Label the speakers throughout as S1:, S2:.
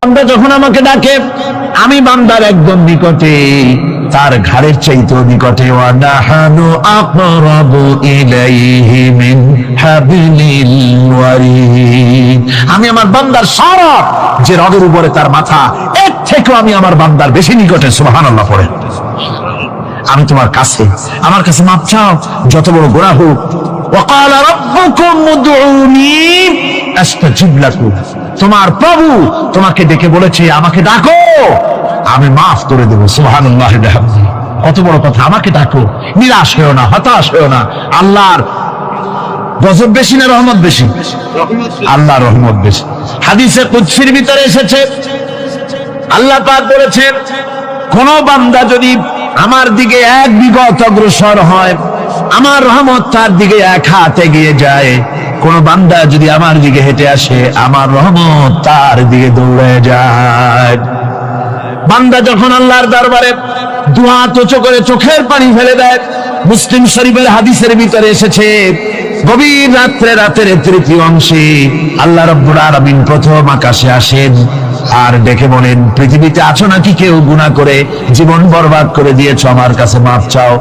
S1: বান্দা যখন আমাকে ডাকে আমি বান্দার একদম নিকটে, তার ঘাড়ের চাইতেও নিকটে। ওয়া নাহানু আকরাবু ইলাইহি মিন হাবিলিল ওয়ারিদ। আমি আমার বান্দার সারা যে রগের উপরে তার মাথা, এর থেকেও আমি আমার বান্দার বেশি নিকটে। সুবহানাল্লাহ পড়ে। আমি তোমার কাছে, আমার কাছে মাপ চাও, যত বড় গুনাহ হোক। ওয়া ক্বালা রাব্বুকুম উদউনি আস্তাজিব লাকুম। তোমার প্রভু তোমাকে ডেকে বলেছে আমাকে ডাকো, আমি মাফ করে দেব। সুবহানাল্লাহ। কত বড় কথা, আমাকে ডাকো, নিরাশ হয়েও না, হতাশ হয়েও না। আল্লাহর গজব বেশি না রহমত বেশি? আল্লাহ রহমত বেশি। হাদিসে কুদসির ভিতরে এসেছে, আল্লাহ পাক বলেছেন, কোন বান্দা যদি আমার দিকে এক বিগত অগ্রসর হয়, আমার রহমত তার দিকে এক হাত এগিয়ে যায়। কোন বান্দা যদি আমার দিকে হেঁটে আসে, আমার রহমত তার দিকে দৌড়ে যায়। বান্দা যখন আল্লাহর দরবারে দুহাত উঁচু করে চোখের পানি ফেলে দেয়, মুসলিম শরীফের হাদিসের ভিতরে এসেছে, গভীর রাত্রে, রাতের তৃতীয় অংশে আল্লাহ রাব্বুল আলামিন প্রথম আকাশে আসেন আর ডেকে বলেন, পৃথিবীতে আছো নাকি কেউ গুনাহ করে জীবন বরবাদ করে দিয়েছো, আমার কাছে মাফ চাও।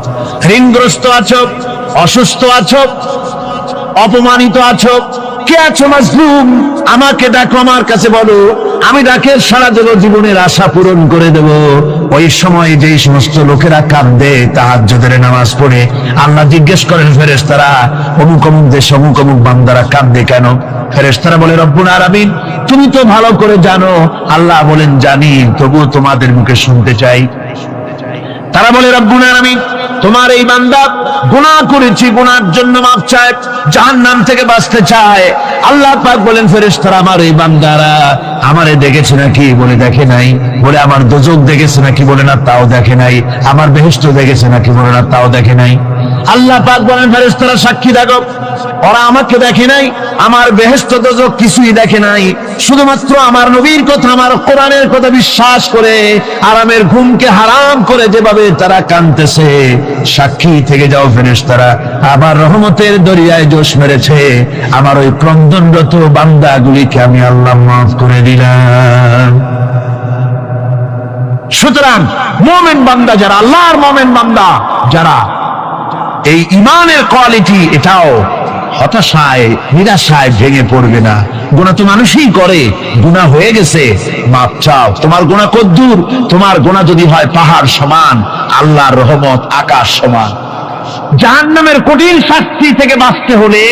S1: ঋণগ্রস্ত আছো, অসুস্থ আছো, অপমানিত আছো, কে আছো মাজলুম, আমাকে ডাকো, আমার কাছে বলো, আমি ডাকের সাড়া দেব, জীবনের আশা পূরণ করে দেব। ওই সময় যেই সমস্ত লোকেরা কাঁদে তাহাজ্জুদের নামাজ পড়ে, আল্লাহ জিজ্ঞেস করেন ফেরেশতারা, অমুক অমুক দেশ অমুক অমুক বান্দারা কাঁদে কেন? ফেরেশতারা বলে, রব্বুল আলামিন তুমি তো ভালো করে জানো। আল্লাহ বলেন, জানি, তবুও তোমাদের মুখে শুনতে চাই। তারা বলে, রব্বুল আলামিন তোমার এই বান্দা গুনাহ করেছি, গুনার জন্য মাফ চায়, জাহান্নাম থেকে বাঁচতে চায়। আল্লাহ পাক বলেন, ফেরেশতারা আমার এই বান্দারা আমারে দেখেছে নাকি? বলে দেখে নাই। বলে আমার দোজখ দেখেছে নাকি? বলে না, তাও দেখে নাই। আমার বেহেশত দেখেছে নাকি? বলে না, তাও দেখে নাই। আল্লাহ পাক বলেন, ফেরেশতারা সাক্ষী থাকো, ওরা আমাকে দেখে নাই, আমার বেহেশত দোজখ কিছুই দেখে নাই, শুধুমাত্র আমার নবীর কথা, আমার কোরআনের কথা বিশ্বাস করে আরামের ঘুমকে হারাম করে যেভাবে তারা কাঁদতেছে, সাক্ষী থেকে যাও ফেরেশতারা, আমার রহমতের দরিয়ায় জোশ মেরেছে, আমার ওই ক্রন্দনরত বান্দাগুলিকে আমি আল্লাহ মাফ করে দিলাম। সুতরাং মুমিন বান্দা যারা, আল্লাহর মুমিন বান্দা যারা, এই ঈমানের কোয়ালিটি, এটাও হতাশায় নিরাশায় ভেঙে পড়বে না। গুনাহ তো মানুষই করে, গুনাহ হয়ে গেছে, মাপ চাও। তোমার গুনাহ কদ্দুর? তোমার গুনাহ যদি হয় পাহাড় সমান, আল্লাহর রহমত আকাশ সমান। জাহান্নামের কঠিন শাস্তি থেকে বাঁচতে হলে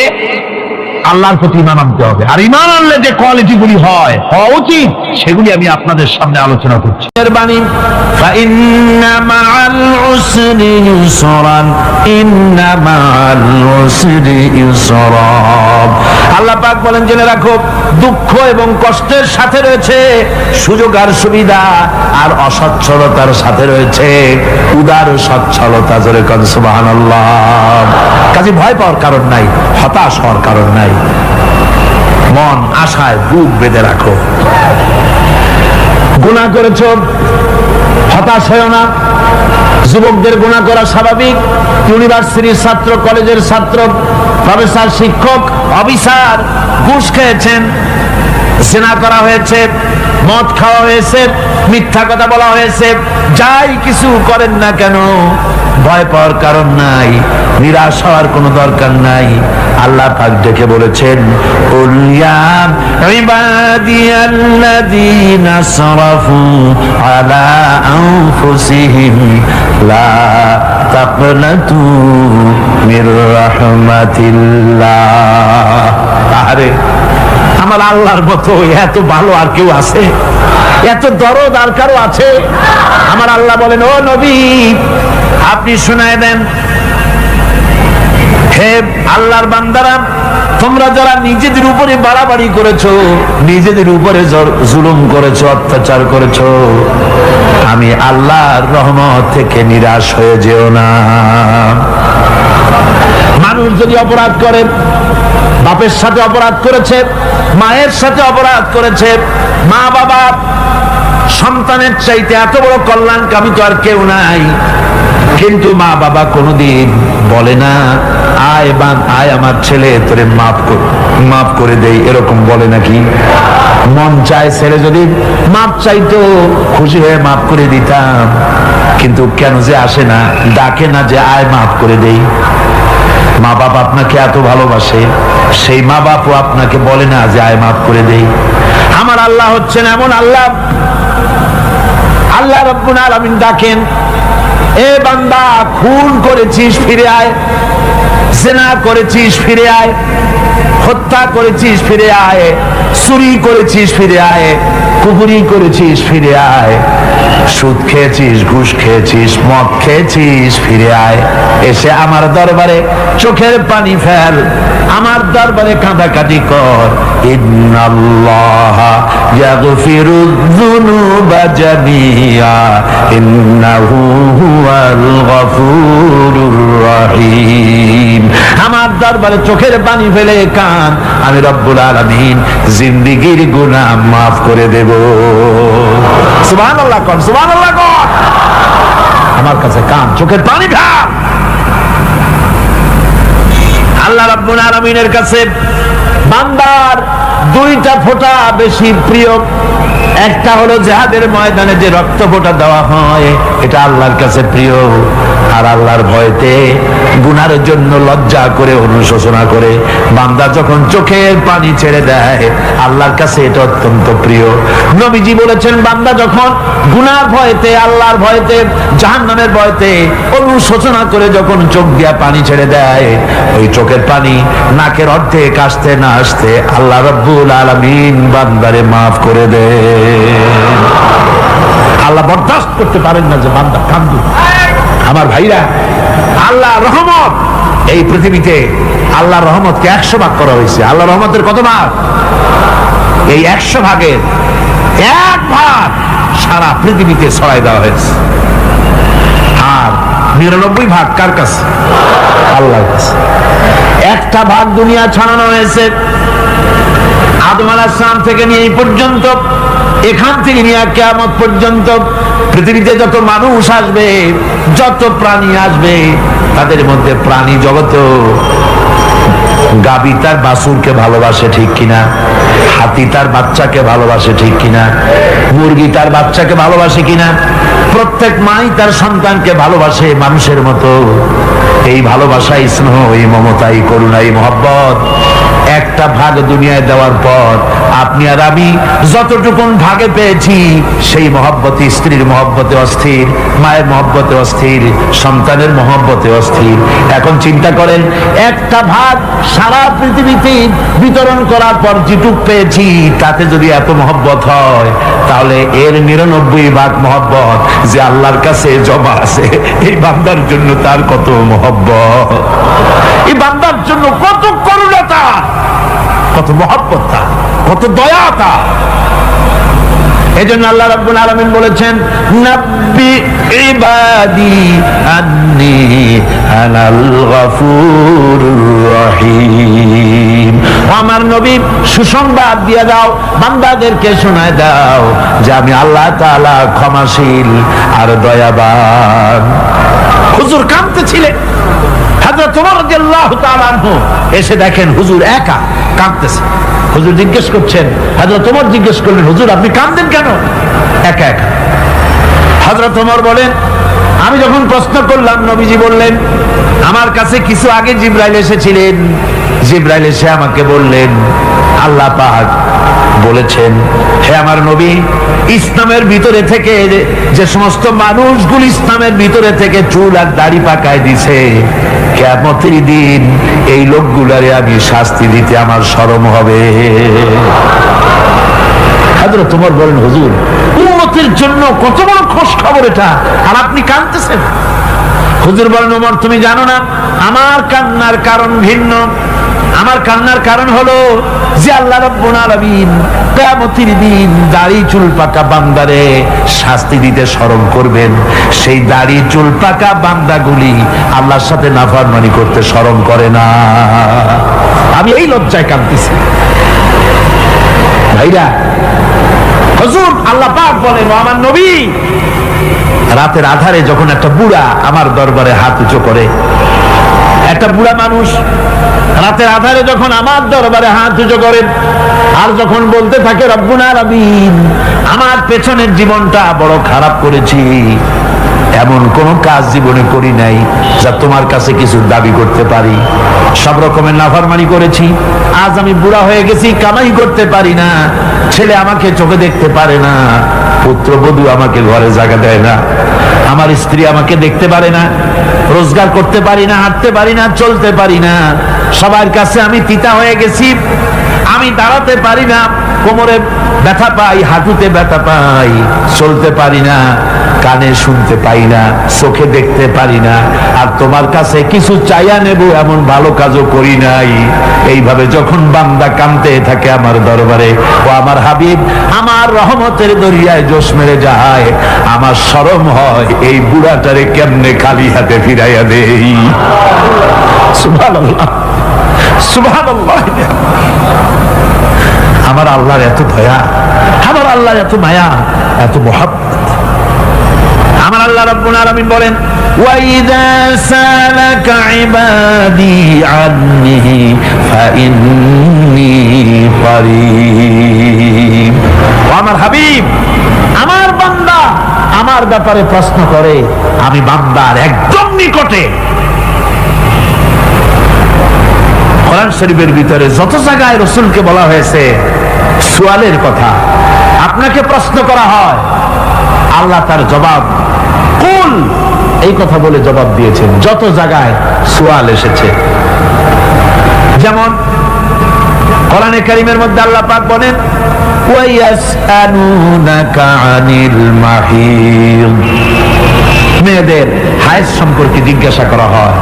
S1: আল্লাহর প্রতি ঈমান আনতে হবে। আর ঈমান আনলে যে কোয়ালিটি গুলি হওয়া উচিত, সেগুলি আমি আপনাদের সামনে আলোচনা করছি। বাণী, ফাইন্না মাআল উসরি ইউসরান, ইন্না মাআল উসরি ইউসরা। আল্লাহ পাক বলেন, জেনে রাখো, দুঃখ এবং কষ্টের সাথে রয়েছে সুযোগ আর সুবিধা, আর অসচ্ছলতার সাথে রয়েছে উদার সচ্ছলতা। জোরে কোন সুবহানাল্লাহ। কাজে ভয় পাওয়ার কারণ নাই, হতাশ হওয়ার কারণ নাই, মন আশায় বুক বেঁধে রাখো। গুনাহ করেছো, হতাশ হয়ো না। যুবকদের গুনাহ করা স্বাভাবিক। ইউনিভার্সিটির ছাত্র, কলেজের ছাত্র, প্রফেসর, শিক্ষক, অফিসার, ঘুষ খেয়েছেন, জিনা করা হয়েছে, মদ খাওয়া হয়েছে, মিথ্যা কথা বলা হয়েছে, যাই কিছু করেন না কেন, ভয় পাওয়ার কারণ নাই, নিরাশ হওয়ার কোনো দরকার নাই। আল্লাহ পাক ডেকে বলেছেন, কুল ইয়া ইবাদিয়াল্লাযীনা আসরাফু আলা আনফুসিহিম লা তাকনাতু মির রাহমাতিল্লাহ। আরে আমার আল্লাহর মতো এত ভালো আর কেউ আছে? এত দরদ আর কারো আছে? আমার আল্লাহ বলেন, ও নবী, আপনি শুনায় দেন, হে আল্লাহর বান্দারা, তোমরা যারা নিজেদের উপরে বাড়াবাড়ি করেছো, নিজেদের উপরে জুলুম করেছো, অত্যাচার করেছো, আমি আল্লাহর রহমত থেকে নিরাশ হয়ে যেও না। মানুষ যদি অপরাধ করে, বাপের সাথে অপরাধ করেছে, মায়ের সাথে অপরাধ করেছে, মা বাবা সন্তানের চাইতে এত বড় কল্যাণকামী তো আর কেউ নাই। কিন্তু মা বাবা কোনোদিন বলে না আয় আমার ছেলে তোরে মাফ করে দেই, এরকম বলে নাকি? মন চায় ছেলে যদি মাপ চাইতো খুশি হয়ে মাফ করে দিতাম, কিন্তু কেন যে আসে না, ডাকে না যে আয় মাফ করে দেই। মা বাপ আপনাকে এত ভালোবাসে, সেই মা বাপও আপনাকে বলে না যে আয় মাফ করে দেই। আমার আল্লাহ হচ্ছেন এমন আল্লাহ, আল্লাহ রাব্বুল আলামিন ডাকেন, এ বান্দা খুন করেছিস ফিরে আয়, জিনা করেছিস ফিরে আয়, হত্যা করেছিস ফিরে আয়, চুরি করেছিস ফিরে আয়, কুফরি করেছিস ফিরে আয়, সুদ খেয়েছিস, ঘুষ খেয়েছিস, মদ খেয়েছিস ফিরে আয়। এসে আমার দরবারে চোখের পানি ফেল, আমার দরবারে কাঁদাকাটি কর। ইন্নাল্লাহা ইয়াগফিরুয যুনুবা জামিআ ইন্নাহু হুয়াল গফুরুর রহিম। আমার দরবারে চোখের পানি ফেলে কান, আমি রব্বুল আলামিন জিন্দেগীর গুনাহ মাফ করে দেব। সুবহানাল্লাহ কোন, সুবহানাল্লাহ কোন। আমার কাছে কান, চোখের পানি ফেল। আল্লাহ রাব্বুল আলামিনের কাছে বান্দার দুইটা ফোঁটা বেশি প্রিয়। একটা হলো জিহাদের ময়দানে যে রক্ত ফোঁটা দেওয়া হয়, এটা আল্লাহর কাছে প্রিয়। আর আল্লাহর ভয়তে গুনার জন্য লজ্জা করে অনুশোচনা করে বান্দা যখন চোখের পানি ছেড়ে দেয়, আল্লাহর কাছে এটা অত্যন্ত প্রিয়। নবীজি বলেছেন, বান্দা যখন গুনার ভয়তে, আল্লাহর ভয়তে, জাহান্নামের ভয়তে অনুশোচনা করে যখন চোখ দিয়া পানি ছেড়ে দেয়, ওই চোখের পানি নাকের অর্ধেক আসতে না আসতে আল্লাহ রাব্বুল আলামিন বান্দারে মাফ করে দেয়। আল্লাহ বরদাস্ত করতে পারেন না যে বান্দা কান্দুক। আমার ভাইরা, আল্লাহ রহমত, এই পৃথিবীতে আল্লাহর রহমতকে 100 ভাগ করা হয়েছে। আল্লাহ রহমতের কত ভাগ? এই 100 ভাগের 1 ভাগ সারা পৃথিবীতে ছড়াই দেওয়া হয়েছে। আর 99 ভাগ কার কাছে? আল্লাহর কাছে। 1টা ভাগ দুনিয়া ছড়ানো হয়েছে আদম আলাইহিস সালাম থেকে নিয়ে এই পর্যন্ত, এখান থেকে নিয়ে কিয়ামত পর্যন্ত পৃথিবীতে যত মানুষ আসবে, যত প্রাণী আসবে, তাদের মধ্যে প্রাণী জগত গাবি তার বাছুরকে ভালোবাসে ঠিক কিনা, হাতি তার বাচ্চাকে ভালোবাসে ঠিক কিনা, মুরগি তার বাচ্চাকে ভালোবাসে কিনা, প্রত্যেক মাই তার সন্তানকে ভালোবাসে মানুষের মতো। এই ভালোবাসা, স্নেহ, এই মমতা, এই করুণা, এই মহব্বত 1টা ভাগ দুনিয়ায় দেওয়ার পর আপনি আর আমি যতটুকুন ভাগে পেয়েছি, সেই মহব্বতে, স্ত্রীর মহব্বতে অস্থির, মায়ের মহব্বতে অস্থির, সন্তানের মহব্বতে অস্থির। এখন চিন্তা করেন, 1টা ভাগ সারা পৃথিবীতে বিতরণ করার পর যেটুক পেয়েছি, তাতে যদি এত মহব্বত হয়, তাহলে এর 99 ভাগ মহব্বত যে আল্লাহর কাছে জমা আছে, এই বান্দার জন্য তার কত মহব্বত, এই বান্দার জন্য কত করুণা, কত মহব্বত, কত দয়া। এজন্য আল্লাহ রাব্বুল আলামিন বলেছেন, নাব্বি ইবাদি আন্নী আনাল গফুরুর রহিম। আমার নবী সুসংবাদ দিয়ে দাও, বান্দাদেরকে শোনায় দাও যে আমি আল্লাহ তাআলা ক্ষমাশীল আর দয়াবান। হুজুর কাঁদতেছিলেন, হযরত ওমর রাদিয়াল্লাহু তাআলা আনহু এসে দেখেন হুজুর একা কাঁদতেছে। হুজুর জিজ্ঞেস করছেন, হযরত ওমর জিজ্ঞেস করলেন, হুজুর আপনি কাঁদেন কেন একা একা? হযরত ওমর বলেন, আমি যখন প্রশ্ন করলাম, নবীজি বললেন, আমার কাছে কিছু আগে জিবরাইল এসেছিলেন। জিবরাইল এসে আমাকে বললেন, আল্লাহ পাক বলেছেন, হে আমার নবী, ইসলামের ভিতরে থেকে যে সমস্ত মানুষগুলো ইসলামের ভিতরে থেকে চুল আর দাড়ি পাকায় দিছে, কিয়ামতের দিন এই লোকগুলারে আমি শাস্তি দিতে আমার শরম হবে। হযরত ওমর বলেন, হুজুর উম্মতের জন্য কত বড় খুশ খবর এটা, আর আপনি কাঁদতেছেন। হুজুর বলেন, ওমর তুমি জানো না, আমার কান্নার কারণ ভিন্ন। আমার কান্নার কারণ হলো যে আল্লাহ রাব্বুল আলামিন কিয়ামতের দিন দাড়ি চুল পাকা বান্দারে শাস্তি দিতে শরম করবেন। সেই দাড়ি চুল পাকা বান্দাগুলি আল্লাহর সাথে নাফরমানি করতে শরম করে না। আমি এই লজ্জায় কাঁদতেছি। ভাইরা, হুজুর, আল্লাহ পাক বলেন, ও আমার নবী, রাতের আধারে যখন একটা বুড়া আমার দরবারে হাত উঁচু করে, একটা বুড়া মানুষ রাতের আধারে যখন আমার দরবারে হাত উঁচু করে আর যখন বলতে থাকে রব্বুল আলামিন, আমার পেছনের জীবনটা বড় খারাপ করেছি, এমন কোন কাজ জীবনে করি নাই যা তোমার কাছে কিছু দাবি করতে পারি, সব রকমের নাফরমানি করেছি, আজ আমি বুড়া হয়ে গেছি, কামাই করতে পারি না, ছেলে আমাকে চোখে দেখতে পারে না, পুত্রবধূ আমাকে ঘরে জায়গা দেয় না, আমার স্ত্রী আমাকে দেখতে পারে না, রোজগার করতে পারি না, হাঁটতে পারি না, চলতে পারি না, সবার কাছে আমি তিতা হয়ে গেছি, আমি দাঁড়াতে পারি না, কোমরে ব্যথা পাই, হাঁটুতে ব্যথা পাই, চলতে পারি না, কানে শুনতে পাই না, চোখে দেখতে পারি না, আর তোমার কাছে কিছু চাইয়া নেব এমন ভালো কাজও করি নাই। এইভাবে যখন বান্দা কাঁদতে থাকে আমার দরবারে, ও আমার হাবিব আমার রহমতের দরিয়ায় জোশ মেরে যায়, আমার শরম হয় এই বুড়াটারে কেমনে খালি হাতে ফিরাইয়া দেই। সুবহানাল্লাহ, সুবহানাল্লাহ। আমার আল্লাহর এত দয়া, আমার আল্লাহর এত মায়া, এত মহব্বত। আমার আল্লাহ রাব্বুল আলামিন বলেন, ওয়াইদা সালাকা ইবাদি আন্নি ফাইন্নী করিব। আমার হাবিব, আমার বান্দা আমার ব্যাপারে প্রশ্ন করে, আমি বান্দার একদম নিকটে। কোরআন শরীফের ভিতরে যত জায়গায় রাসূলকে বলা হয়েছে সুয়ালের কথা, আপনাকে প্রশ্ন করা হয়, আল্লাহ তার জবাব কুল এই কথা বলে জবাব দিয়েছেন। যত জায়গায় সুয়াল এসেছে, যেমন কোরআনে কারীমের মধ্যে আল্লাহ পাক বলেন, ওয়ায়াসআলুনাকা আনিল মাহিদ, মেয়েদের হায়েজ সম্পর্কে জিজ্ঞাসা করা হয়,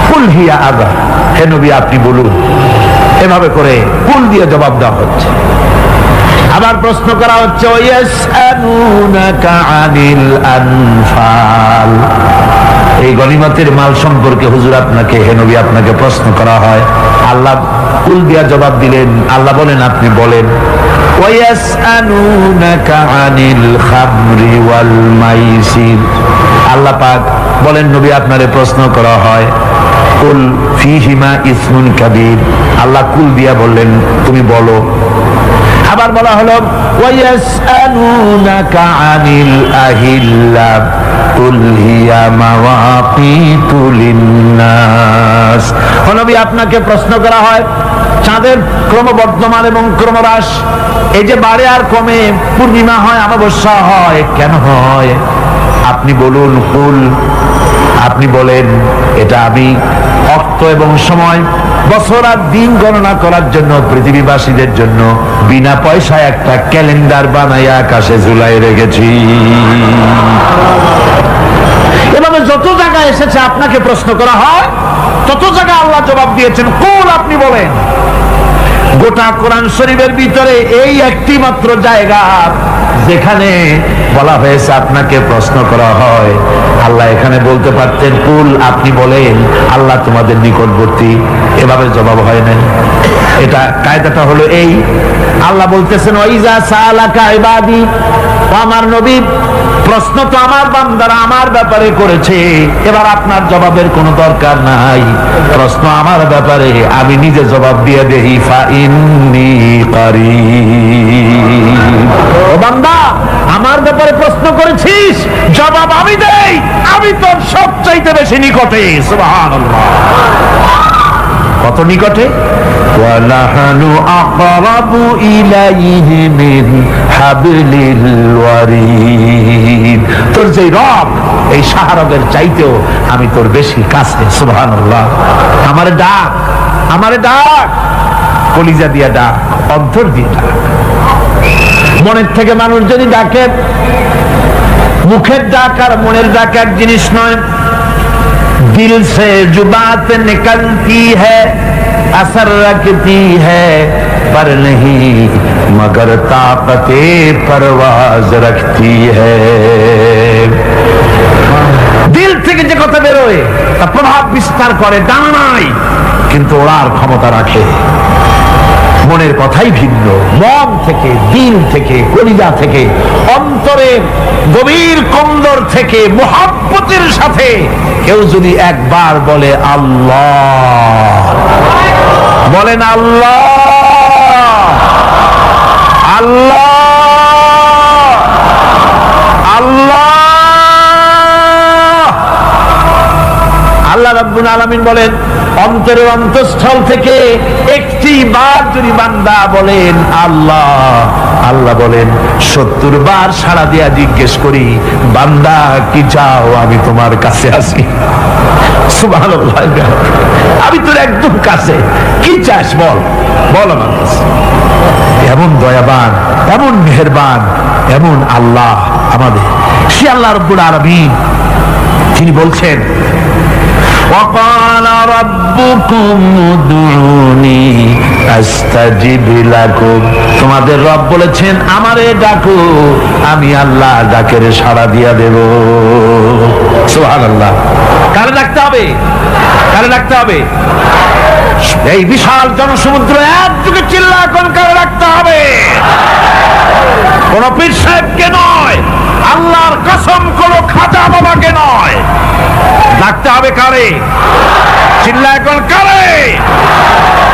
S1: কুল হিয়া আযা, হে নবী আপনি বলুন। এভাবে করে কুল দিয়ে জবাব দেওয়া হচ্ছে। আবার প্রশ্ন করা হচ্ছে, ওয়ায়াসআলুনাকা আনিল আনফাল, এই গনিমতের মাল সম্পর্কে হুজুর আপনাকে, হে নবী আপনাকে প্রশ্ন করা হয়। আল্লাহ কুল দিয়া জবাব দিলেন, আল্লাহ বলেন আপনি বলেন। ওয়ায়াসআলুনাকা আনিল খামরি ওয়াল মাইসির, আল্লাহ পাক বলেন নবী আপনারে প্রশ্ন করা হয়, কুল ফীহিমা ইসমুন কাবীর, আল্লাহ কুল দিয়া বললেন তুমি বলো। আবার বলা হলো, ওয়ায়াসআলুনাকা আনিল আহিল্লা কুল হিয়া মাওয়াকিতু লিন্নাস, নবী আপনাকে প্রশ্ন করা হয় চাঁদের ক্রমবর্ধমান এবং ক্রমহ্রাস, এই যে বাড়ে আর কমে, পূর্ণিমা হয় অমাবস্যা হয়, কেন হয় আপনি বলুন। কুল, আপনি বলেন এটা আমি অর্থ এবং সময়, বছর আর দিন গণনা করার জন্য পৃথিবীবাসীদের জন্য বিনা পয়সায় একটা ক্যালেন্ডার বানাইয়া আকাশে ঝুলাই রেখেছি। এভাবে যত জায়গায় এসেছে আপনাকে প্রশ্ন করা হয়, তত জায়গায় আল্লাহ জবাব দিয়েছেন কুল আপনি বলেন। গোটা কোরআন শরীফের ভিতরে এই একটি মাত্র জায়গা যেখানে বলা হয়েছে আপনাকে প্রশ্ন করা হয়, আল্লাহ এখানে বলতে পারতেন কুল আপনি বলেন, আল্লাহ তোমাদের নিকটবর্তী, এভাবে জবাব হয় নাই। এটা কায়দাটা হলো এই, আল্লাহ বলতেছেন ওয়াইজা সালাকা ইবাদি, আমার নবী প্রশ্ন তো আমার বান্দারা আমার ব্যাপারে করেছে, এবার আপনার জবাবের কোনো দরকার নাই, প্রশ্ন আমার ব্যাপারে আমি নিজে জবাব দিয়ে দেই, ফাইন্নী করিব। ও বান্দা আমার ব্যাপারে প্রশ্ন করেছিস, জবাব আমি দেই, আমি তোর সবচাইতে বেশি নিকটে। সুবহানাল্লাহ, কত নিকটে? ওয়ালাহানু আকরাবু ইলাইহি মিন হাবলিল ওয়ারিদ, তোর যে রব এই শাহরগের চাইতেও আমি তোর বেশি কাছে। সুবহানাল্লাহ, আমারে ডাক, আমারে ডাক, কলিজা দিয়া ডাক, অন্তর দিয়ে ডাক। মনের থেকে মানুষ যদি ডাকে, মুখের ডাক আর মনের ডাক এক জিনিস নয়। दिल से जो बात निकलती है असर रखती है पर नहीं मगर ताकते परवाज रखती है। দিল থেকে যে কথা বেরোয় তা প্রভাব বিস্তার করে, ডানা নাই কিন্তু ওড়ার ক্ষমতা রাখে। মনের কথাই ভিন্ন। মন থেকে, দিল থেকে, কলিজা থেকে, অন্তরের গভীর কন্দর থেকে মুহাব্বতের সাথে কেউ যদি একবার বলে আল্লাহ, বলেন আল্লাহ, আল্লাহ, আল্লাহ, আল্লাহ রাব্বুল আলামিন বলেন অন্তরের অন্তঃস্থল থেকে একটি বার যদি বান্দা বলেন আল্লাহ, আল্লাহ বলেন 70 বার সাড়া দিয়া জিজ্ঞেস করি বান্দা কি চাও, আমি তোমার কাছে আছি। সুবহানাল্লাহ, আমি তোর একদম কাছে, কি চাস বল, বল আমার কাছে। এমন দয়াবান, এমন মেহেরবান, এমন আল্লাহ আমাদের। সে আল্লাহ রাব্বুল আলামিন তিনি বলছেন وقال ربكم ادعوني استجب لكم, তোমাদের রব বলেছেন আমারে ডাকো, আমি আল্লাহ ডাকের সাড়া দিয়া দেব। সুবহানাল্লাহ। কারে ডাকতে হবে, কারে ডাকতে হবে? এই বিশাল জনসমুদ্র একযোগে চিল্লা কোন কারে ডাকতে হবে? কোন পীর সাহেবকে নয়, আল্লাহর কসম কোন খাজা বাবাকে নয়, ডাকতে হবে কারে? চিল্লা এখন কারে?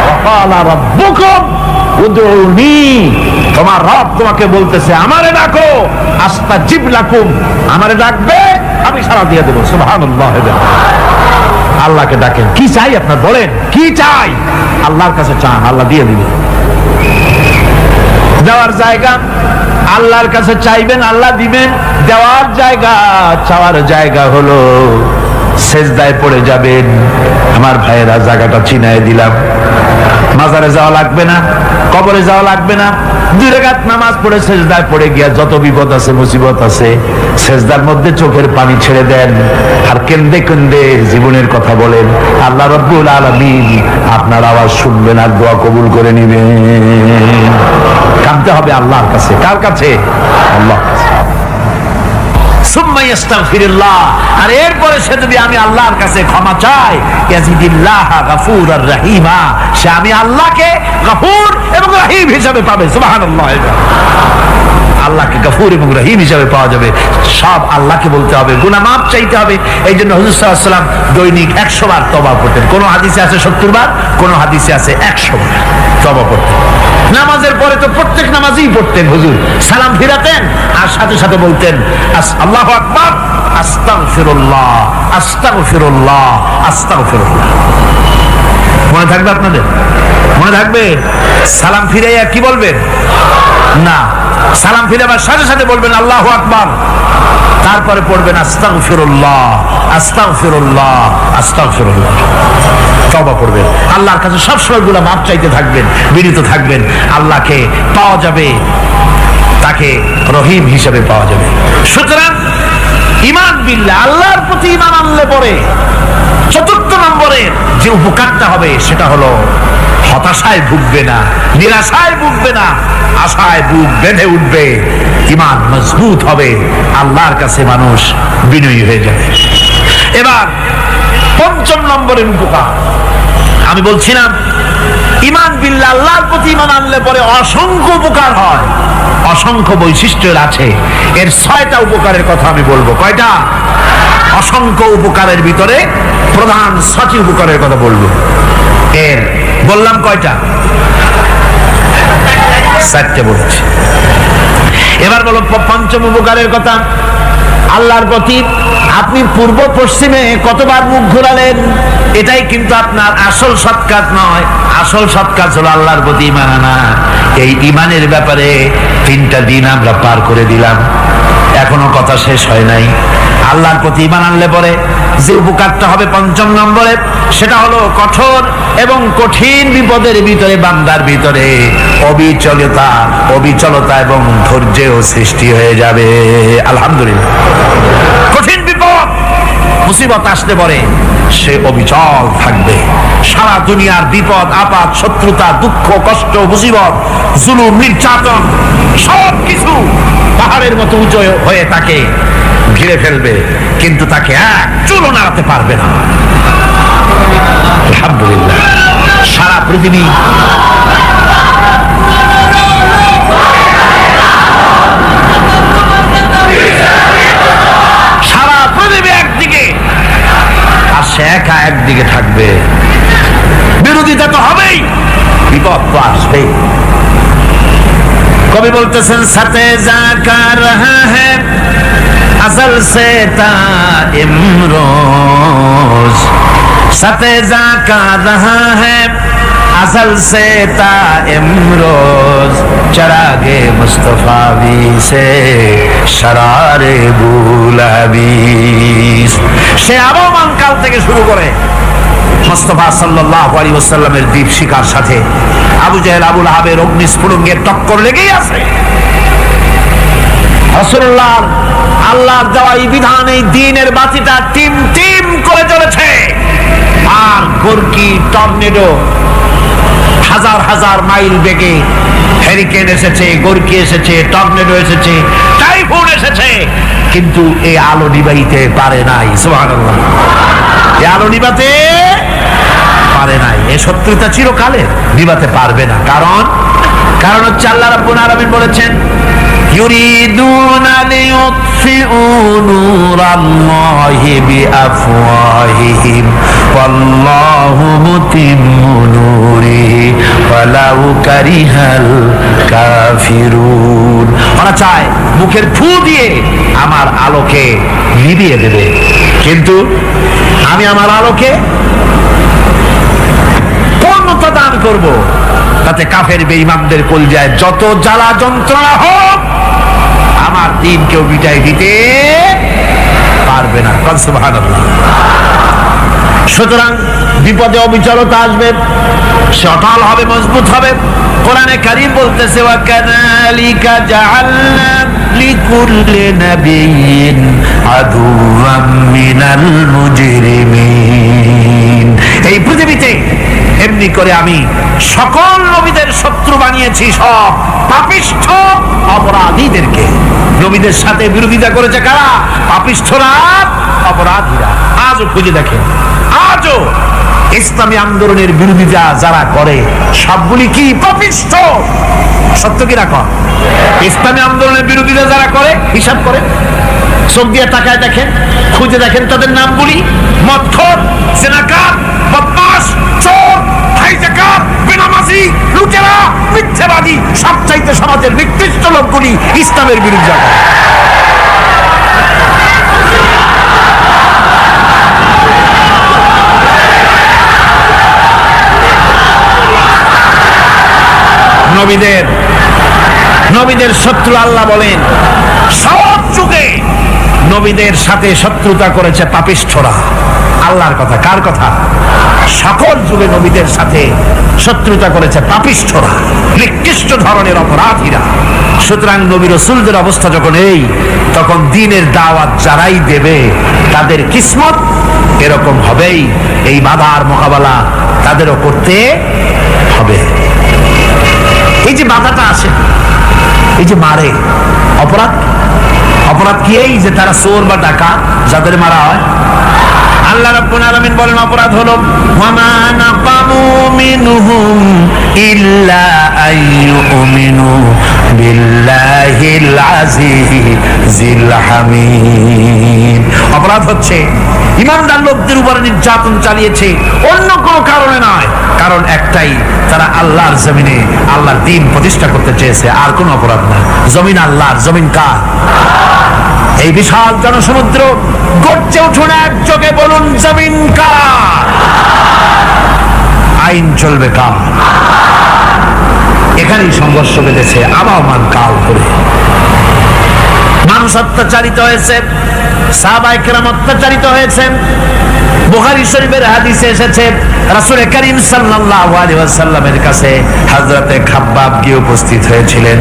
S1: ওয়াকালা রাব্বুকুম উদউনি, তোমার রব তোমাকে বলতেছে আমারে ডাকো, আস্তাজিব লাকুম, আমারে ডাকবে আমি সাড়া দিয়ে দেব। সুবহানাল্লাহ। আল্লাহকে ডাকেন, কি চাই আপনার বলেন, কি চাই? আল্লাহর কাছে চান, আল্লাহ দিয়ে দিবেন। দেওয়ার জায়গা আল্লাহর কাছে চাইবেন, আল্লাহ দিবেন। দেওয়ার জায়গা, চাওয়ার জায়গা হলো সেজদায় পড়ে যাবেন। আমার ভাইয়েরা জায়গাটা চিনায় দিলাম। মাজারে যাওয়া লাগবে না, কবরে যাওয়া লাগবে না, 2 রাকাত নামাজ পড়ে সেজদায় পড়ে গিয়া যত বিপদ আছে, মুসিবত আছে, সেজদার মধ্যে চোখের পানি ছেড়ে দেন আর কেন্দে কেন্দে জীবনের কথা বলেন। আল্লাহ রাব্বুল আলামিন আপনার আওয়াজ শুনবেন আর দোয়া কবুল করে নেবেন। কাঁদতে হবে আল্লাহর কাছে। কার কাছে? আল্লাহর কাছে। আর এরপরে সে যদি আমি আল্লাহর কাছে ক্ষমা চাই, সে আমি আল্লাহকে গফুর এবং রহিম হিসাবে পাবে। সুবহানাল্লাহ। আল্লাহকে গফুর এবং রহিম হিসাবে পাওয়া যাবে। সব আল্লাহকে বলতে হবে, গুনাহ মাফ চাইতে হবে। এই জন্য হুজুর সাল্লাল্লাহু আলাইহি ওয়াসাল্লাম দৈনিক 100 বার তওবা করতেন। কোন হাদিসে আছে 70 বার, কোন হাদিসে আছে 100 বার তওবা করতেন। নামাজের পরে তো প্রত্যেক নামাজই পড়তেন হুজুর, সালাম ফিরাতেন আর সাথে সাথে বলতেন আল্লাহু আকবার, আস্তাগফিরুল্লাহ, আস্তাগফিরুল্লাহ, আস্তাগফিরুল্লাহ। মনে থাকবে আপনাদের? মনে থাকবে? সালাম ফিরাইয়া কি বলবেন? না, সালাম ফিরাবার সাথে সাথে বলবেন আল্লাহু আকবার, তারপরে পড়বেন আস্তাগফিরুল্লাহ, আস্তাগফিরুল্লাহ, আস্তাগফিরুল্লাহ। তওবা করবেন, আল্লাহর কাছে সবসময় গুনাহ মাফ চাইতে থাকবেন, বিনীত থাকবেন। আল্লাহকে পাওয়া যাবে, তাকে রহিম হিসেবে পাওয়া যাবে। সুতরাং ঈমান বিল্লাহ, আল্লাহর প্রতি ঈমান আনলে পরে 4 নম্বরের যে উপকারটা হবে সেটা হলো হতাশায় ভুগবে না, নিরাশায় ভুগবে না, আশায় বুক বেঁধে উঠবে, ঈমান মজবুত হবে, আল্লাহর কাছে মানুষ বিনয়ী হয়ে যাবে। এবার 5 নম্বরের উপকার আমি বলছিলাম, ঈমান বিল্লাহ, আল্লাহর প্রতি ঈমান আনলে পরে অসংখ্য উপকার হয়, অসংখ্য বৈশিষ্ট্য আছে। এর 6টা উপকারের কথা আমি বলবো। কয়টা? অসংখ্য উপকারের ভিতরে প্রধান 6টি উপকারের কথা বলবো। এর বললাম কয়টা? 4টে বলছি। এবার বলো 5ম উপকারের কথা। আল্লাহর প্রতি আপনি পূর্ব পশ্চিমে কতবার মুখ ঘোরালেন, এটাই কিন্তু আপনার আসল সৎ কাজ নয়। আসল সৎ কাজ হলো আল্লাহর প্রতি ঈমান আনা। এই ঈমানের ব্যাপারে 3টা দিন আমরা পার করে দিলাম, এখনো কথা শেষ হয় নাই। আল্লাহর প্রতি ঈমান আনলে পরে যে উপকারটা হবে 5 নম্বরে, সেটা হলো কঠোর এবং কঠিন বিপদের ভিতরে বান্দার ভিতরে অবিচলতা এবং ধৈর্যের সৃষ্টি হয়ে যাবে। আলহামদুলিল্লাহ। কঠিন বিপদ মুসিবত আসতে পরে সে অবিচল থাকবে। সারা দুনিয়ার বিপদ আপদ, শত্রুতা, দুঃখ, কষ্ট, মুসিবত, জুলুম, নির্যাতন সবকিছু পাহাড়ের মতো উঁচু হয়ে তাকে ঘিরে ফেলবে, কিন্তু তাকে এক চুলও নাড়াতে পারবে না। আলহামদুলিল্লাহ। সারা পৃথিবী সারা পৃথিবী একদিকে আর সে একা একদিকে থাকবে। বিরোধিতা তো হবেই, বিপদ তো আসবেই। কবি বলতেছেন সাথে জাকা রহা হ্যায় আসল সে তা ইমরোজ, সাথে জাকা রহা হ্যায় আসল সে তা ইমরোজ, চরাগে মুস্তফাবি সে শরারে বুলাবিস। সে আবহমান কাল থেকে শুরু করে মুস্তাফা সাল্লাল্লাহু আলাইহি ওয়াসাল্লামের দীপ শিখার সাথে আবু জাহেল আবু লাহাবের অগ্নিস্ফুলিঙ্গের টক্কর লেগেই আছে। রাসূলুল্লাহ আল্লাহর দেওয়া এই বিধান, এই দ্বীনের বাতিটা টিম টিম করে জ্বলেছে। আর গোরকি টর্নেডো হাজার হাজার মাইল বেগে হেরিকেন এসেছে, গোরকি এসেছে, টর্নেডো এসেছে, টাইফুন এসেছে, কিন্তু এই আলো নিবাইতে পারে নাই। সুবহানাল্লাহ, এই আলো নিবাতে পারে নাই। এই শত্রুতা চিরকালের, নিবাতে পারবে না। কারণ হচ্ছে আল্লাহ রাব্বুল আলামিন বলেছেন ইউরিদুনা লিইউতফিউ নূরাল্লাহি বিআফওয়াহিহিম ওয়াল্লাহু মুতিম্মু নূরিহি ওয়ালাউ কারিহাল কাফিরুন। ওরা চায় মুখের ফু দিয়ে আমার আলোকে নিভিয়ে দেবে, কিন্তু আমি আমার আলোকে পূর্ণতা দান করব। তাতে কাফের বেঈমানদের কলজায় যত জ্বালা যন্ত্রণা হোক, আমার দ্বীন কেউ মিটাই দিতে পারবে না। সুবহানাল্লাহ। সুতরাং বিপদে অবিচলতা আসবে, সে অটল হবে, মজবুত হবে। কোরআনে কারীম বলতেছে ওয়া কাযালিকা জাআলনা লিকুল্লি নাবিয়্যিন আদুওয়াম মিনাল মুজরিমিন। এই পৃথিবীতে এমনি করে আমি সকল নবীদের শত্রু বানিয়েছি, সব পাপিষ্ঠ অপরাধীদেরকে। নবীদের সাথে বিরোধিতা করেছে কারা? পাপিষ্ঠরা, অপরাধীরা। আজও খুঁজে দেখেন, আজও ইসলামী আন্দোলনের বিরোধিতা যারা করে সবগুলি কি পাপিষ্ঠ? সত্য কি না কর? ইসলামী আন্দোলনের বিরোধিতা যারা করে হিসাব করে চোখ দিয়ে তাকায় দেখেন, খুঁজে দেখেন তাদের নামগুলি। মদখোর, জেনাকার, বদমাশ, চোর, হাইজাকার, বেনামাজি, লুটেরা, মিথ্যাবাদী, সবচাইতে সমাজের নিকৃষ্ট লোকগুলি ইসলামের বিরুদ্ধে। নবীদের শত্রু আল্লাহ বলেন সব যুগে নবীদের সাথে শত্রুতা করেছে পাপিষ্ঠরা। আল্লাহর কথা, কার কথা? সকল যুগে নবীদের সাথে শত্রুতা করেছে পাপিষ্ঠরা, নিকৃষ্ট ধরনের অপরাধীরা। সুতরাং নবী রাসূলদের অবস্থা যখন এই, তখন দ্বীনের দাওয়াত যারাই দেবে তাদের কিসমত এরকম হবেই। এই বাধার মোকাবেলা তাদেরও করতে হবে। এই যে বাধাটা আসে, এই যে মারে, অপরাধ কি? এই যে তারা চোর বা ডাকাত যাদের মারা হয়, আল্লাহ রাব্বুল আলামিন বলেন অপরাধ হলো ওয়ামা নাকামু মিনহুম ইল্লা আইয়ুমিনু বিল্লাহিল আজিজিল হামিদ। অপরাধ হচ্ছে ঈমানদার লোকদের উপর নির্যাতন চালিয়েছে, অন্য কোনো কারণে নয়। কারণ একটাই, তারা আল্লাহর জমিনে আল্লাহর দ্বীন প্রতিষ্ঠা করতে চেয়েছে, আর কোনো অপরাধ না। জমিন আল্লাহর, জমিন কার? এই বিশাল জনসমুদ্র গর্জে উঠুন একযোগে, বলুন জমিন কার? আইন চলবে কার? এখানেই সংঘর্ষ বেঁধেছে আবহমান কাল করে। মানুষ অত্যাচারিত হয়েছে, সাহাবায়ে কেরাম অত্যাচারিত হয়েছেন। বুখারী শরীফের হাদিসে এসেছে রাসূল করিম সাল্লাল্লাহু আলাইহি ওয়াসাল্লামের কাছে হযরতে খাব্বাব গিয়ে উপস্থিত হয়েছিলেন।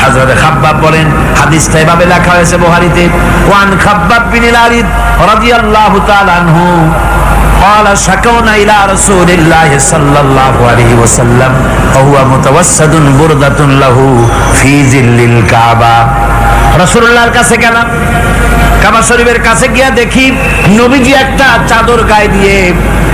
S1: হযরতে খাব্বাব বলেন, হাদিসটা এভাবে লেখা হয়েছে বুখারীতে, ওয়ান খাব্বাব বিন আরিদ রাদিয়াল্লাহু তাআলা আনহু قال شكونا إلى رسول الله صلى الله عليه وسلم وهو متوسد بردة له في ظل الكعبة। রাসূলুল্লাহর কাছে গেলাম, কাবা শরীফের কাছে গিয়ে দেখি নবীজি একটা চাদর গায়ে দিয়ে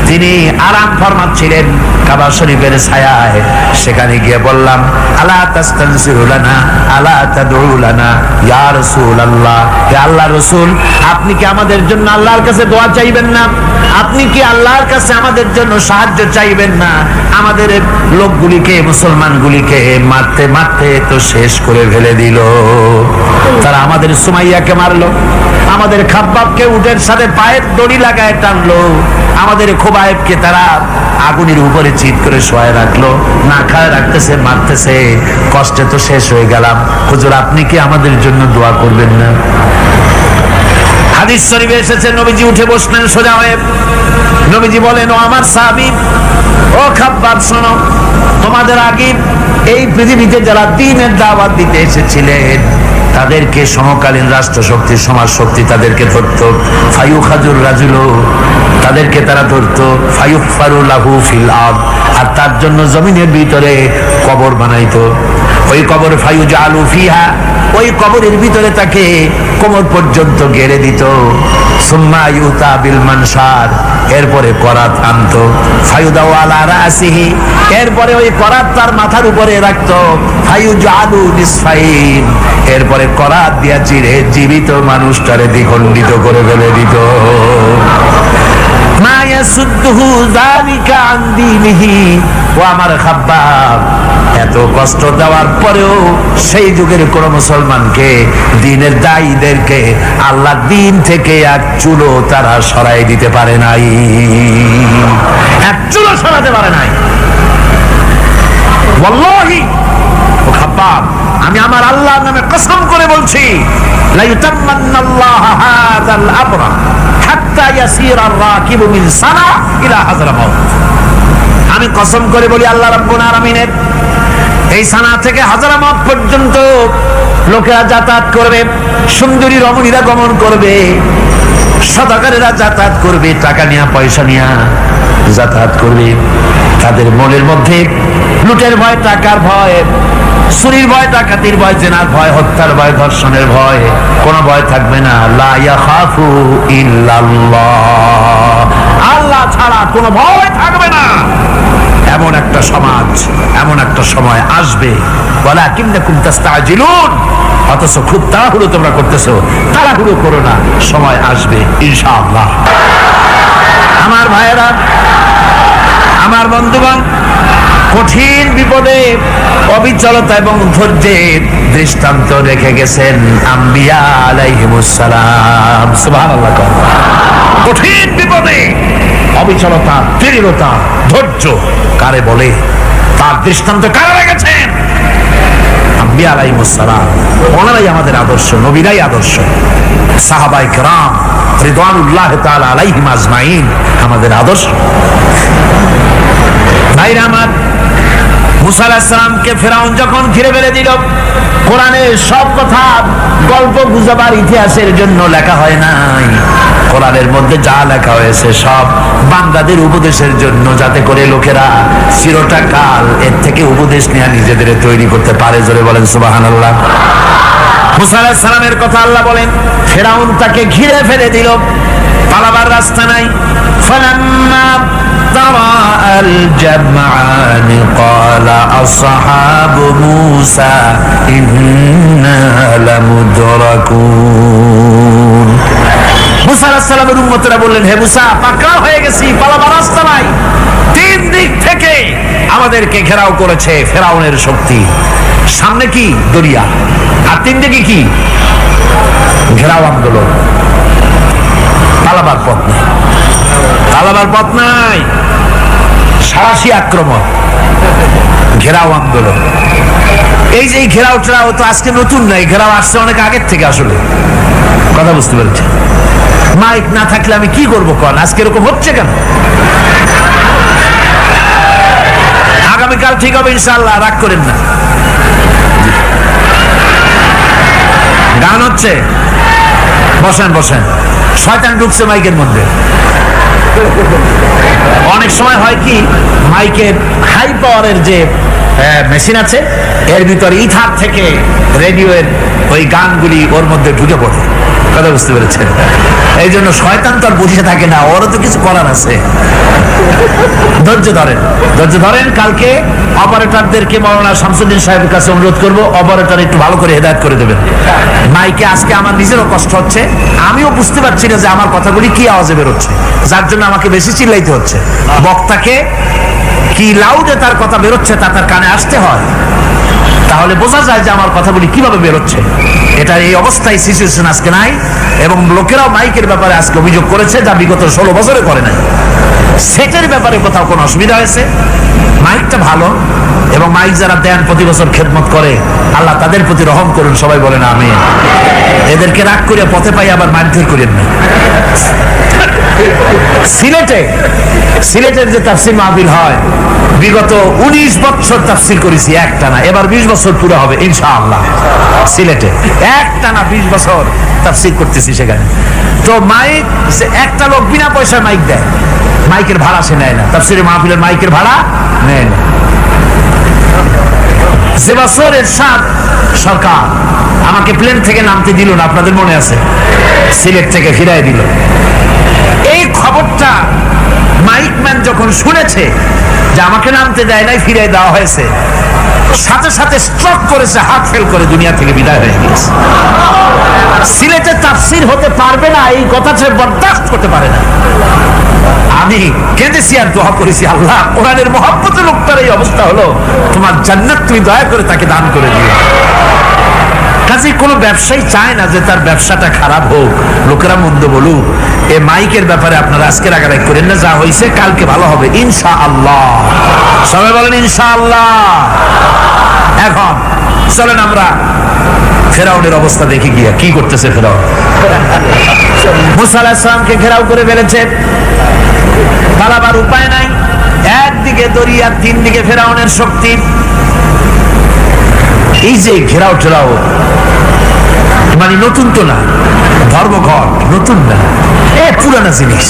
S1: তিনি আরাম ফরমাচ্ছিলেন কাবা শরীফের ছায়ায় সেখানে গিয়ে বললাম, আলা তাস্তানসিরু লানা আলা তাদউ লানা ইয়া রাসূলুল্লাহ, হে আল্লাহর রাসূল, আপনি কি আমাদের জন্য আল্লাহর কাছে দোয়া চাইবেন না? আপনি কি আল্লাহর কাছে আমাদের জন্য সাহায্য চাইবেন না? আমাদের লোকগুলিকে, মুসলমানগুলিকে মারতে মারতে তো শেষ করে ফেলে দিল। তারা আমাদের সুমাইয়াকে মারলো, আমাদের খাব্বাবকে উটের সাথে পায়ের দড়ি লাগায় টানলো, আমাদের খোবায়েবকে তারা আগুনের উপরে চিৎ করে শোয়ায় রাখলো, না খায় রাখতেছে, মারতেছে, কষ্টে তো শেষ হয়ে গেলাম। হুজুর, আপনি কি আমাদের জন্য দোয়া করবেন না? হাদিস শরীফে এসেছে, নবীজি উঠে বসলেন সোজা হয়ে। নবীজি বলেন, ও আমার সাহাবী, ও খাব্বাব, শোনো, তোমাদের আগে এই পৃথিবীতে যারা দ্বীনের দাওয়াত দিতে এসেছিলেন তাদেরকে সমকালীন রাষ্ট্রশক্তি, সমাজ শক্তি তাদেরকে ধরতো। ফায়ুখাজুর রাজুলো, তাদেরকে তারা ধরতো। ফায়ুফারু লাহু ফিল আরদ, আর তার জন্য জমিনের ভিতরে কবর বানাইতো। ওই কবর ফায়ুজালু ফিহা, ওই কবরের ভিতরে তাকে কোমর পর্যন্ত গেড়ে দিত। সুম্মা ইউতা বিল মানশার, এরপরে করাত আনতো। ফায়ুদাউ আলা রাসিহি, এরপরে ওই করাত তার মাথার উপরে রাখতো। ফায়ুজালু নিসফাইন, এরপরে করাত দিয়া চিরে জীবিত মানুষটারে দ্বিখণ্ডিত করে ফেলে দিত। মা ইয়াসুদ্দুহু যালিকা আন দীনিহি, ও আমার খাব্বাব, এত কষ্ট দেওয়ার পরেও সেই যুগের কোন মুসলমানকে, দ্বীনের দায়ীদেরকে আল্লাহ দ্বীন থেকে এক চুলো তারা সরাই দিতে পারে নাই, এক চুলো সরাতে পারে নাই। ওয়াল্লাহি, ও খাব্বাব, আমি আমার আল্লাহর নামে কসম করে বলছি, লা ইউতাম্মান্নাল্লাহু হাযাল আমরা হাত্তা ইয়াসিরা আর-রাকিবু মিন সানা ইলা হাযরামাউত। আমি কসম করে বলি, আল্লাহ রাব্বুল আলামিনের এই সানা থেকে হাযরামাউত পর্যন্ত লোকেরা যাতায়াত করবে, সুন্দরী রমণীরা গমন করবে, সদাগরেরা যাতায়াত করবে, টাকা নিয়া পয়সা নিয়া যাতায়াত করবে। তাদের মনের মধ্যে লুটের ভয়, টাকার ভয়, চুরির ভয়, ডাকাতির ভয়, জেনার ভয়, হত্যার ভয়, ধর্ষণের ভয়, কোন ভয় থাকবে না। লা ইয়াখাফু ইল্লাল্লাহ, আল্লাহ ছাড়া কোনো ভয় থাকবে না। এমন একটা সমাজ, এমন একটা সময় আসবে, ওয়ালাকিন্নাকুম তাস্তাজিলুন, অথচ খুব তাড়াহুড়ো তোমরা করতেছো। তাড়াহুড়ো করো না, সময় আসবে ইনশাআল্লাহ। আমার ভাইয়েরা, আমার বন্ধুগণ, কঠিন বিপদে অবিচলতা এবং ধৈর্যের দৃষ্টান্ত রেখে গেছেন আম্বিয়া আলাইহিমুস সালাম। সুবহানাল্লাহ। কঠিন বিপদে অবিচলতা, দৃঢ়তা, ধৈর্য কারে বলে, তার দৃষ্টান্ত কারা রেখেছেন? আম্বিয়া আলাইহিমুস সালাম। ওনারাই আমাদের আদর্শ, নবীরাই আদর্শ। সাহাবায়ে কেরাম রিদওয়ানুল্লাহি তাআলা আলাইহিম আজমাইন আমাদের আদর্শ। ভাইরা আমার, মুসা আলাইহিস সালামকে ফেরাউন যখন ঘিরে ফেলে দিল, কোরআনের সব কথা গল্প গুজবার ইতিহাসের জন্য লেখা হয় নাই। কোরআনের মধ্যে যা লেখা হয়েছে সব বান্দাদের উপদেশের জন্য, যাতে করে লোকেরা চিরটা কাল এর থেকে উপদেশ নিয়ে নিজেদের তৈরি করতে পারে। জোরে বলেন সুবহানাল্লাহ। মুসা আলাইহিস সালামের কথা আল্লাহ বলেন, ফেরাউন তাকে ঘিরে ফেলে দিল, পালাবার রাস্তা নাই। ফালাম্মা تراءى الجمعان قال أصحاب موسى إنا لمدركون। মুসা আলাইহিস সালামের উম্মতেরা বললেন, হে মুসা, পাকড়াও হয়ে গেছি, পালাবার রাস্তা নাই। তিন দিক থেকে আমাদেরকে ঘেরাও করেছে ফেরাউনের শক্তি। সামনে কি? দরিয়া, আর তিন দিকে কি? ঘেরাও আন্দোলন। পালাবার পথ নেই, পালাবার পথ নাই। সারাশি আক্রমণ, ঘেরাও আন্দোলন। এই যে ঘেরাও টেরাও তো আজকে নতুন নাই, ঘেরাও আসছে অনেক আগের থেকে। আসলে কথা বুঝতে পেরেছি। মাইক না থাকলে আমি কি করবো কন? আজকে এরকম হচ্ছে কেন? আগামীকাল ঠিক হবে ইনশাআল্লাহ, রাগ করেন না। গান হচ্ছে, বসেন বসেন। শয়তান ঢুকছে মাইকের মধ্যে। অনেক সময় হয় কি, মাইকের হাই পাওয়ারের যে মেশিন আছে, এর ভিতরে ইথার থেকে রেডিওর ওই গানগুলি ওর মধ্যে ঢুকে পড়ে। কথা বুঝতে পেরেছেন? এই জন্য শয়তান তো আর বসে থাকে না, ওরও তো কিছু করার আছে। ধৈর্য ধরেন, ধৈর্য ধরেন। কালকে অপারেটরদেরকে মাওলানা শামসুদ্দিন সাহেবের কাছে অনুরোধ করব, অপারেটর একটু ভালো করে হেদায়েত করে দেবেন মাইকে। আজকে আমার নিজেরও কষ্ট হচ্ছে, আমিও বুঝতে পারছি না যে আমার কথাগুলি কি আওয়াজে বেরোচ্ছে, যার জন্য আমাকে বেশি চিল্লাইতে হচ্ছে। বক্তাকে কি লাউডে তার কথা বেরোচ্ছে তা তার কানে আসতে হয়, তাহলে বোঝা যায় যে আমার কথাগুলি কিভাবে বেরোচ্ছে। এটা এই অবস্থায় সিচুয়েশন আজকে নাই, এবং লোকেরাও মাইকের ব্যাপারে আজকে অভিযোগ করেছে যা বিগত 16 বছরে করে নাই। সেটের ব্যাপারে কোথাও কোনো অসুবিধা হয়েছে? মাইকটা ভালো, এবং মাইক যারা দেন প্রতি বছর খেদমত করে, আল্লাহ তাদের প্রতি রহম করুন, সবাই বলেন আমিন। এদেরকে রাগ করে পথে পাই আবার মারধর করেন না। সিলেটের যে তাফসীর মাহফিল হয়, বিগত 19 বছর তাফসীর করেছি একটানা, এবার 20 বছর পুরো হবে ইনশাআল্লাহ। সিলেটে একটানা 20 বছর তাফসীর করতেছি সেখানে। তো মাইক, একটা লোক বিনা পয়সায় মাইক দেয়, মাইকের ভাড়া সে নেয় না, তাফসীরের মাহফিলের মাইকের ভাড়া নেয় না। যে বছর এরশাদ সরকার আমাকে প্লেন থেকে নামতে দিল না, আপনাদের মনে আছে, সিলেট থেকে ফিরাই দিল। এই খবরটা মাইকম্যান যখন শুনেছে যে আমাকে নামতে দেয় নাই, ফিরাই দেওয়া হয়েছে, সাথে সাথে স্ট্রোক করেছে, হার্ট ফেল করে দুনিয়া থেকে বিদায় হয়ে গেছে। সিলেটে তাফসীর হতে পারবে না এই কথা সে বরদাস্ত করতে পারে না। আমি কেঁদেছি আর দোয়া করেছি, আল্লাহ কোরআনের মহব্বতের লোকটার এই অবস্থা হলো, তোমার জান্নাত তুমি দয়া করে তাকে দান করে দিও। কাজে কোনো ব্যবসায়ী চায় না যে তার ব্যবসাটা খারাপ হোক, লোকেরা মন্দ বলুক। এ মাইকের ব্যাপারে আপনারা আজকে রাগারাগ করেন না, যা হয়েছে কালকে ভালো হবে ইনশাআল্লাহ। সবাই বলেন ইনশাআল্লাহ। এখন চলেন আমরা ফেরাউনের অবস্থা দেখে গিয়া কি করতেছে ফেরাউন। মুসা আলাইহিস সালামকে ঘেরাও করে ফেলেছে, পালাবার উপায় নাই। একদিকে দরিয়া, তিন দিকে ফেরাউনের শক্তি। এই যে ঘেরাও টেরাও মানে নতুন তো না, ধর্মঘট নতুন না, পুরানা জিনিস।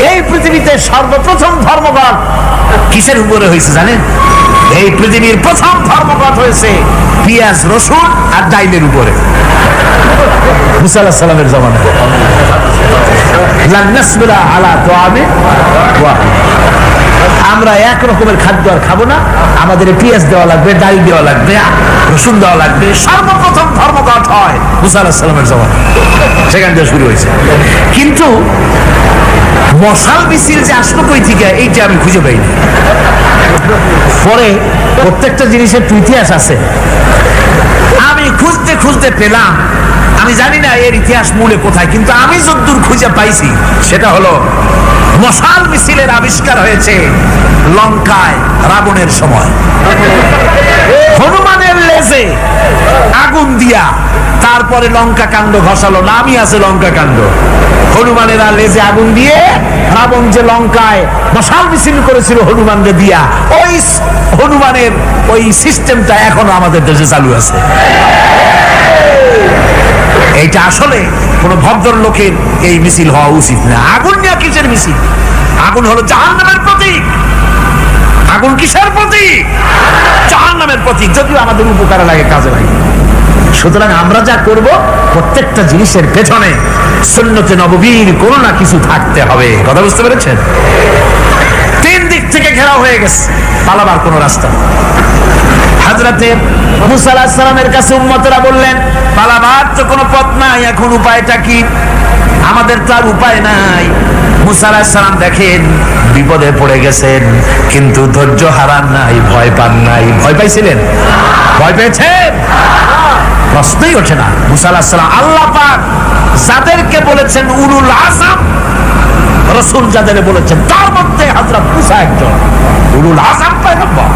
S1: এই পৃথিবীতে সর্বপ্রথম ধর্মঘট কিসের উপরে হয়েছে জানেন? এই পৃথিবীর প্রথম ধর্মঘট হয়েছে পেঁয়াজ, রসুন আর ডাইলের উপরে, মুসা আলাইহিস সালামের জামানায়। লান নাসবিরা আলা তাআমিন ওয়াহিদ, আমরা এক রকমের খাদ্য আর খাবো না, আমাদের পেঁয়াজ দেওয়া লাগবে, ডাল দেওয়া লাগবে, রসুন দেওয়া লাগবে। সর্বপ্রথম ধর্মঘট হয় মুসা আলাইহিস সালামের জামানায়, সেখান থেকে শুরু হয়েছে। কিন্তু মশাল মিছিল যে আসলো কই থেকে, এইটা আমি খুঁজে পাইনি। পরে প্রত্যেকটা জিনিসের ইতিহাস আছে, আমি খুঁজতে খুঁজতে পেলাম। আমি জানি না এর ইতিহাস মূলে কোথায়, কিন্তু আমি যতদূর খুঁজে পাইছি সেটা হলো মশাল মিছিলের আবিষ্কার হয়েছে লঙ্কায় রাবণের সময়। হনুমানের লেজে আগুন দিয়া তারপরে লঙ্কা কাণ্ড ঘষালো, নামই আছে লঙ্কা কাণ্ড। হনুমানের লেজে আগুন দিয়ে রাবণ যে লঙ্কায় মশাল মিছিল করেছিল হনুমানকে দিয়া, ওই হনুমানের ওই সিস্টেমটা এখনো আমাদের দেশে চালু আছে। এইটা আসলে কোন ভদ্রলোকের এই মিছিল হওয়া উচিত না। আগুন নিয়ে কিসের মিছিল? আগুন হলো জাহান্নামের প্রতীক। আগুন কিসের প্রতীক? জাহান্নামের প্রতীক। যদিও আমাদের উপকারে লাগে, কাজে লাগে। সুতরাং আমরা যা করব প্রত্যেকটা জিনিসের পেছনে সুন্নতে নববীর কোনো না কিছু থাকতে হবে। কথা বুঝতে পেরেছেন? তিন দিক থেকে ঘেরাও হয়ে গেছে, পালাবার কোনো রাস্তা। হযরতে মুসা আলাইহিস সালামের কাছে উম্মতরা বললেন, পালাবার তো কোনো পথ নাই, এখন উপায়টা কি? আমাদের তো আর উপায় নাই। মুসা আলাইহিস সালাম দেখেন বিপদে পড়ে গেছেন, কিন্তু ধৈর্য হারান নাই, ভয় পান নাই। ভয় পাইছিলেন? ভয় পেয়েছেন? প্রশ্নই ওঠে না। মুসা আলাইহিস সালাম আল্লাহ পাক যাদেরকে বলেছেন উলুল আযম, রাসূল যাদের বলেছেন তার মধ্যে হযরত মুসা একজন উলুল আযম পয়গম্বর।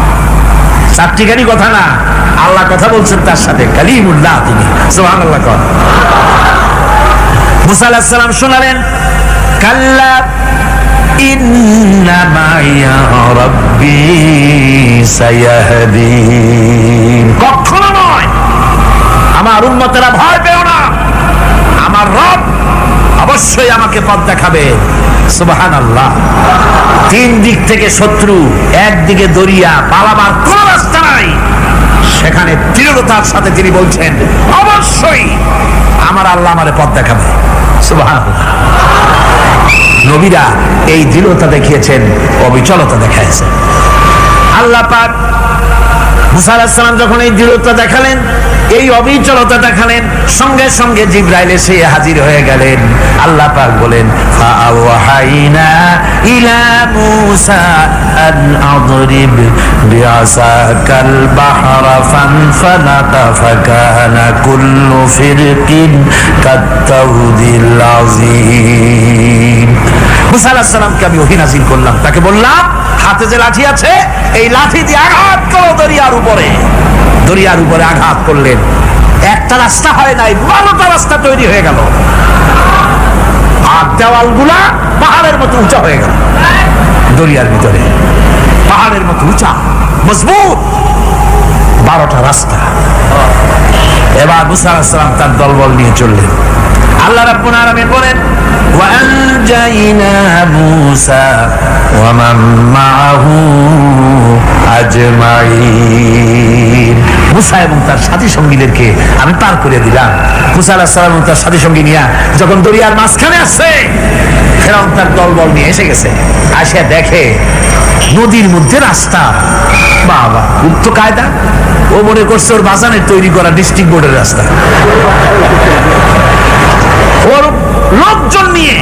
S1: চারটিখানি কথা না, আল্লাহ কথা বলছেন তার সাথে, কালিমুল্লাহ তিনি। সুবহানাল্লাহ। মুসা আলাইহিস সালাম শোনালেন, কাল্লা ইন্না মাইয়া রাব্বি সায়াহদিন। কখনো নয়, আমার উম্মতেরা ভয় পেও না, আমার রব অবশ্যই আমাকে পথ দেখাবে। সুবহানাল্লাহ। তিন দিক থেকে শত্রু, একদিকে দরিয়া, পালাবার কোন রাস্তা নাই। সেখানে দৃঢ়তার সাথে তিনি বলছেন, অবশ্যই আমার আল্লাহ আমারে পথ দেখাবে। সুবহানাল্লাহ। নবীরা এই দৃঢ়তা দেখিয়েছেন, অবিচলতা দেখাইছেন। আল্লাহ পাক মুসা আলাইহিস সালাম যখন এই দৃঢ়তা দেখালেন, এই অবিচলতা দেখালেন, সঙ্গে সঙ্গে জিবরাইল এসে হাজির হয়ে গেলেন। আল্লাহ পাক বলেন, ফাআওহাইনা ইলা মুসা আন আদরিব বিআসাকাল বাহরা ফানফালাকা ফাকানা কুল্লু ফিরকিন কাত্তাউদিল আযীম। মুসা আলাইহিস সালামকে আমি ওহী নাযিল করলাম, তাকে বললাম হাতে যে লাঠি আছে এই লাঠি দিয়ে আঘাত করো দরিয়ার উপরে। দরিয়ার উপরে আঘাত করলেন, একটা রাস্তা হয় নাই, 12টা রাস্তা তৈরি হয়ে গেল। আর দেওয়ালগুলা পাহাড়ের মতো উঁচা হয়ে গেল। দরিয়ার ভিতরে পাহাড়ের মতো উঁচা মজবুত 12টা রাস্তা। এবার মুসা আলাইহিস সালাম তার দলবল নিয়ে চললেন। আল্লাহ রাব্বুল আলামিন বলেন, ওয়া আনজাইনা মুসা ওয়া মান মাআহু আজমাইন। মুসা এবং তার সাথী সঙ্গীদেরকে আমি পার করে দিলাম। মুসা আলাইহিস সালাম এবং তার সাথী সঙ্গী নিয়ে যখন দরিয়ার মাঝখানে আসছে, ফেরাউন তার দলবল নিয়ে এসে গেছে। আসে দেখে নদীর মধ্যে রাস্তা। বাবা, গুপ্ত কায়দা। ও মনে করছে ওর বাজানের তৈরি করা ডিস্ট্রিক্ট বোর্ডের রাস্তা। ওর লোকজন নিয়ে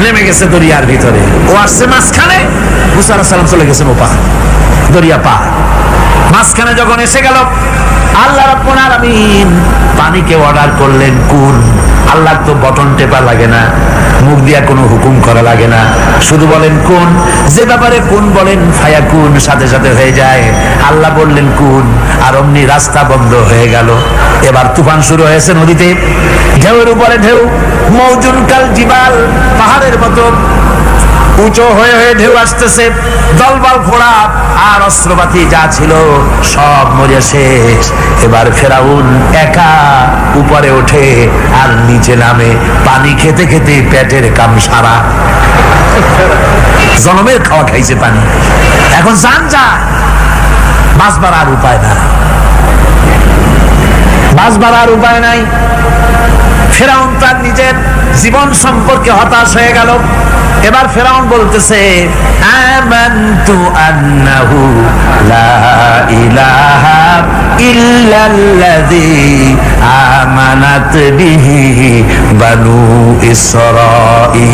S1: নেমে গেছে দরিয়ার ভিতরে। ও আসছে মাঝখানে, মুসা আলাইহিস সালাম চলে গেছে ওপার, দরিয়া পার। মাঝখানে যখন এসে গেল, আল্লাহ রাব্বুল আলামিন পানিকে অর্ডার করলেন কুন। আল্লাহর তো বটন টেপা লাগে না, মুখ দিয়া কোনো হুকুম করা লাগে না, শুধু বলেন কুন। যে ব্যাপারে কুন বলেন ফায়াকুন, সাথে সাথে হয়ে যায়। আল্লাহ বললেন কুন, আর অমনি রাস্তা বন্ধ হয়ে গেল। এবার তুফান শুরু হয়েছে নদীতে, ঢেউয়ের উপরে ঢেউ, মৌজুন কাল জিবাল, পাহাড়ের মতো উঁচু হয়ে হয়ে ঢেউ আসতেছে। দলবল ঘোড়া আর অস্ত্রপাতি যা ছিল সব মরে শেষ। এবার ফেরাউন একা উপরে ওঠে আর নিচে নামে, পানি খেতে খেতে পেটের কাম সারা। জনমের খাওয়া খাইছে পানি, এখন জান যা, বাঁচবার আর উপায় না, বাঁচবার আর উপায় নাই। ফেরাউন তার নিজের জীবন সম্পর্কে হতাশ হয়ে গেল। এবার ফেরাউন বলতেছে, আমানতু আন্নাহু লা ইলাহা ইল্লাল্লাযী আমানাত বিহি বানু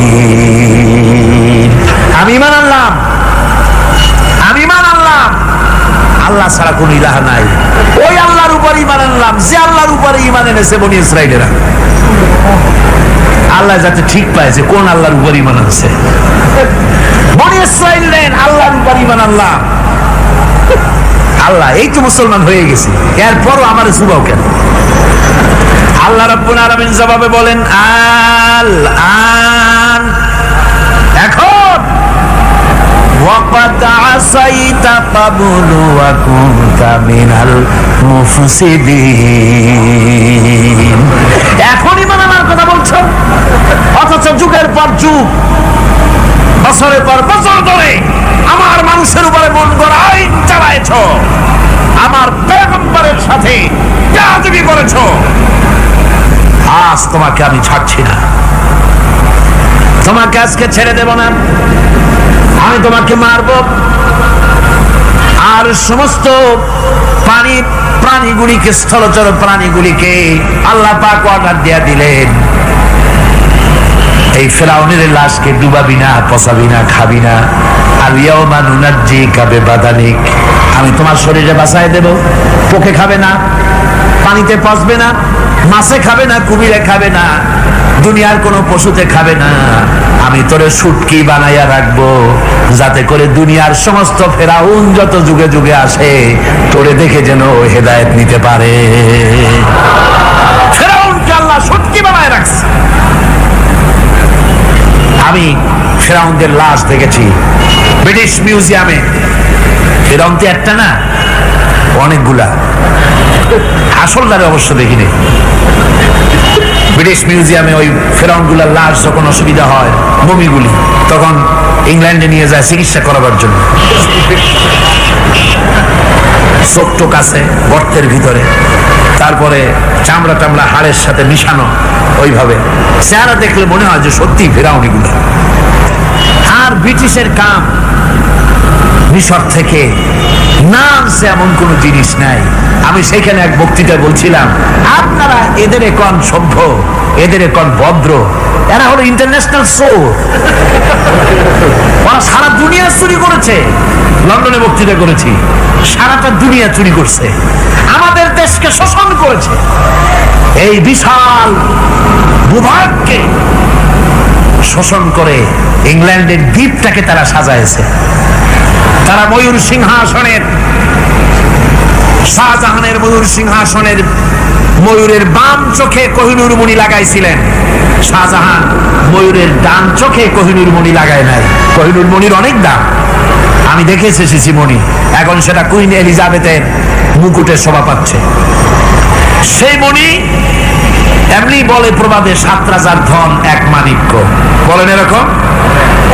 S1: ইসরাঈল। আমি ঈমান আনলাম, আমি ঈমান আনলাম আল্লাহ ছাড়া কোনো ইলাহ নাই। ওই আল্লাহর উপর ঈমান আনলাম যে আল্লাহর উপরে ঈমান এনেছে বনি ইসরাঈলেরা। আল্লাহ যাতে ঠিক পায় যে কোন আল্লাহর উপর ঈমান আনছে। বনি ইসরাঈল নেন আল্লাহর উপর ঈমান আনলাম। আল্লাহ, এই তো মুসলমান হয়ে গেছি, এরপরও আমার সুবাও কেন? আল্লাহ রাব্বুল আলামিন জবাবে বলেন, আল আন, এখন ওয়াকাদ আসাইতা ক্বাবলু ওয়া কুনতা মিনাল মুফসিদিন। এখন ঈমান আনার কথা বলছো, অথচ যুগের পর যুগ, বছরের পর বছর ধরে আমার মানুষের উপরে মন গড়া আইন চালাইছো, আমার পয়গম্বরের সাথে বেয়াদবি করেছো। আজ তোমাকে আমি ছাড়ছি না, তোমাকে আজকে ছেড়ে দেব না, আমি তোমাকে মারব। আর সমস্ত প্রাণীগুলিকে, স্থলচর প্রাণীগুলিকে আল্লাহ পাক অর্ডার দিয়ে দিলেন, এই ফেরাউনের লাশকে ডুবাবি না, পচাবি না, খাবি না। আল ইয়াউমা নুনাজ্জিকা বিবাদানিক, আমি তোমার শরীরে বাঁচায় দেব। পোকে খাবে না, পানিতে পচবে না, মাছে খাবে না, কুমিরে খাবে না, দুনিয়ার কোনো পশুতে খাবে না। আমি তোরে শুটকি বানাইয়া রাখবো, যাতে করে দুনিয়ার সমস্ত ফেরাউন যত যুগে যুগে আসে তোরে দেখে যেন হেদায়েত নিতে পারে। ফেরাউনকে আল্লাহ শুটকি বানায় রাখছে। আমি ফেরাউনদের লাশ দেখেছি ব্রিটিশ মিউজিয়ামে। ফেরাউন তো একটা না, অনেকগুলা। আসলদারে অবশ্য দেখিনি। ব্রিটিশ মিউজিয়ামে ওই ফেরাউনগুলার লাশ যখন অসুবিধা হয়, মমিগুলি, তখন ইংল্যান্ডে নিয়ে যায় চিকিৎসা করাবার জন্য। চোখ টোক আছে গর্তের ভিতরে, তারপরে চামড়া টামড়া হাড়ের সাথে মিশানো, ওইভাবে চেহারা দেখলে মনে হয় যে সত্যি ফেরাউনিগুলো। আর ব্রিটিশের কাম মিশর থেকে না আনছে এমন কোন জিনিস নাই। আমি সেখানে এক বক্তৃতায় বলছিলাম, আপনারা এদের এখন সভ্য, এদের এখন ভদ্র, এরা হলো ইন্টারন্যাশনাল চোর, ওরা সারা দুনিয়া চুরি করেছে। লন্ডনে বক্তৃতা করেছি, সারাটা দুনিয়া চুরি করছে, আমাদের দেশকে শোষণ করেছে। এই বিশাল ভূভাগকে শোষণ করে ইংল্যান্ডের দ্বীপটাকে তারা সাজাইছে। তারা ময়ূর সিংহাসনের, শাহজাহানের ময়ূর সিংহাসনের ময়ূরের বাম চোখে কোহিনূর মণি লাগাইছিলেন, শাহজাহান ময়ূরের ডান চোখে কোহিনূর মণি লাগায় নাই। কোহিনূর মণির অনেক দাম, আমি দেখে এসেছি মণি, এখন সেটা কুইন এলিজাবেথের মুকুটের শোভা পাচ্ছে। সেই মণি এমনি বলে প্রবাদে 7 রাজার ধন 1 মাণিক্য, বলেন এরকম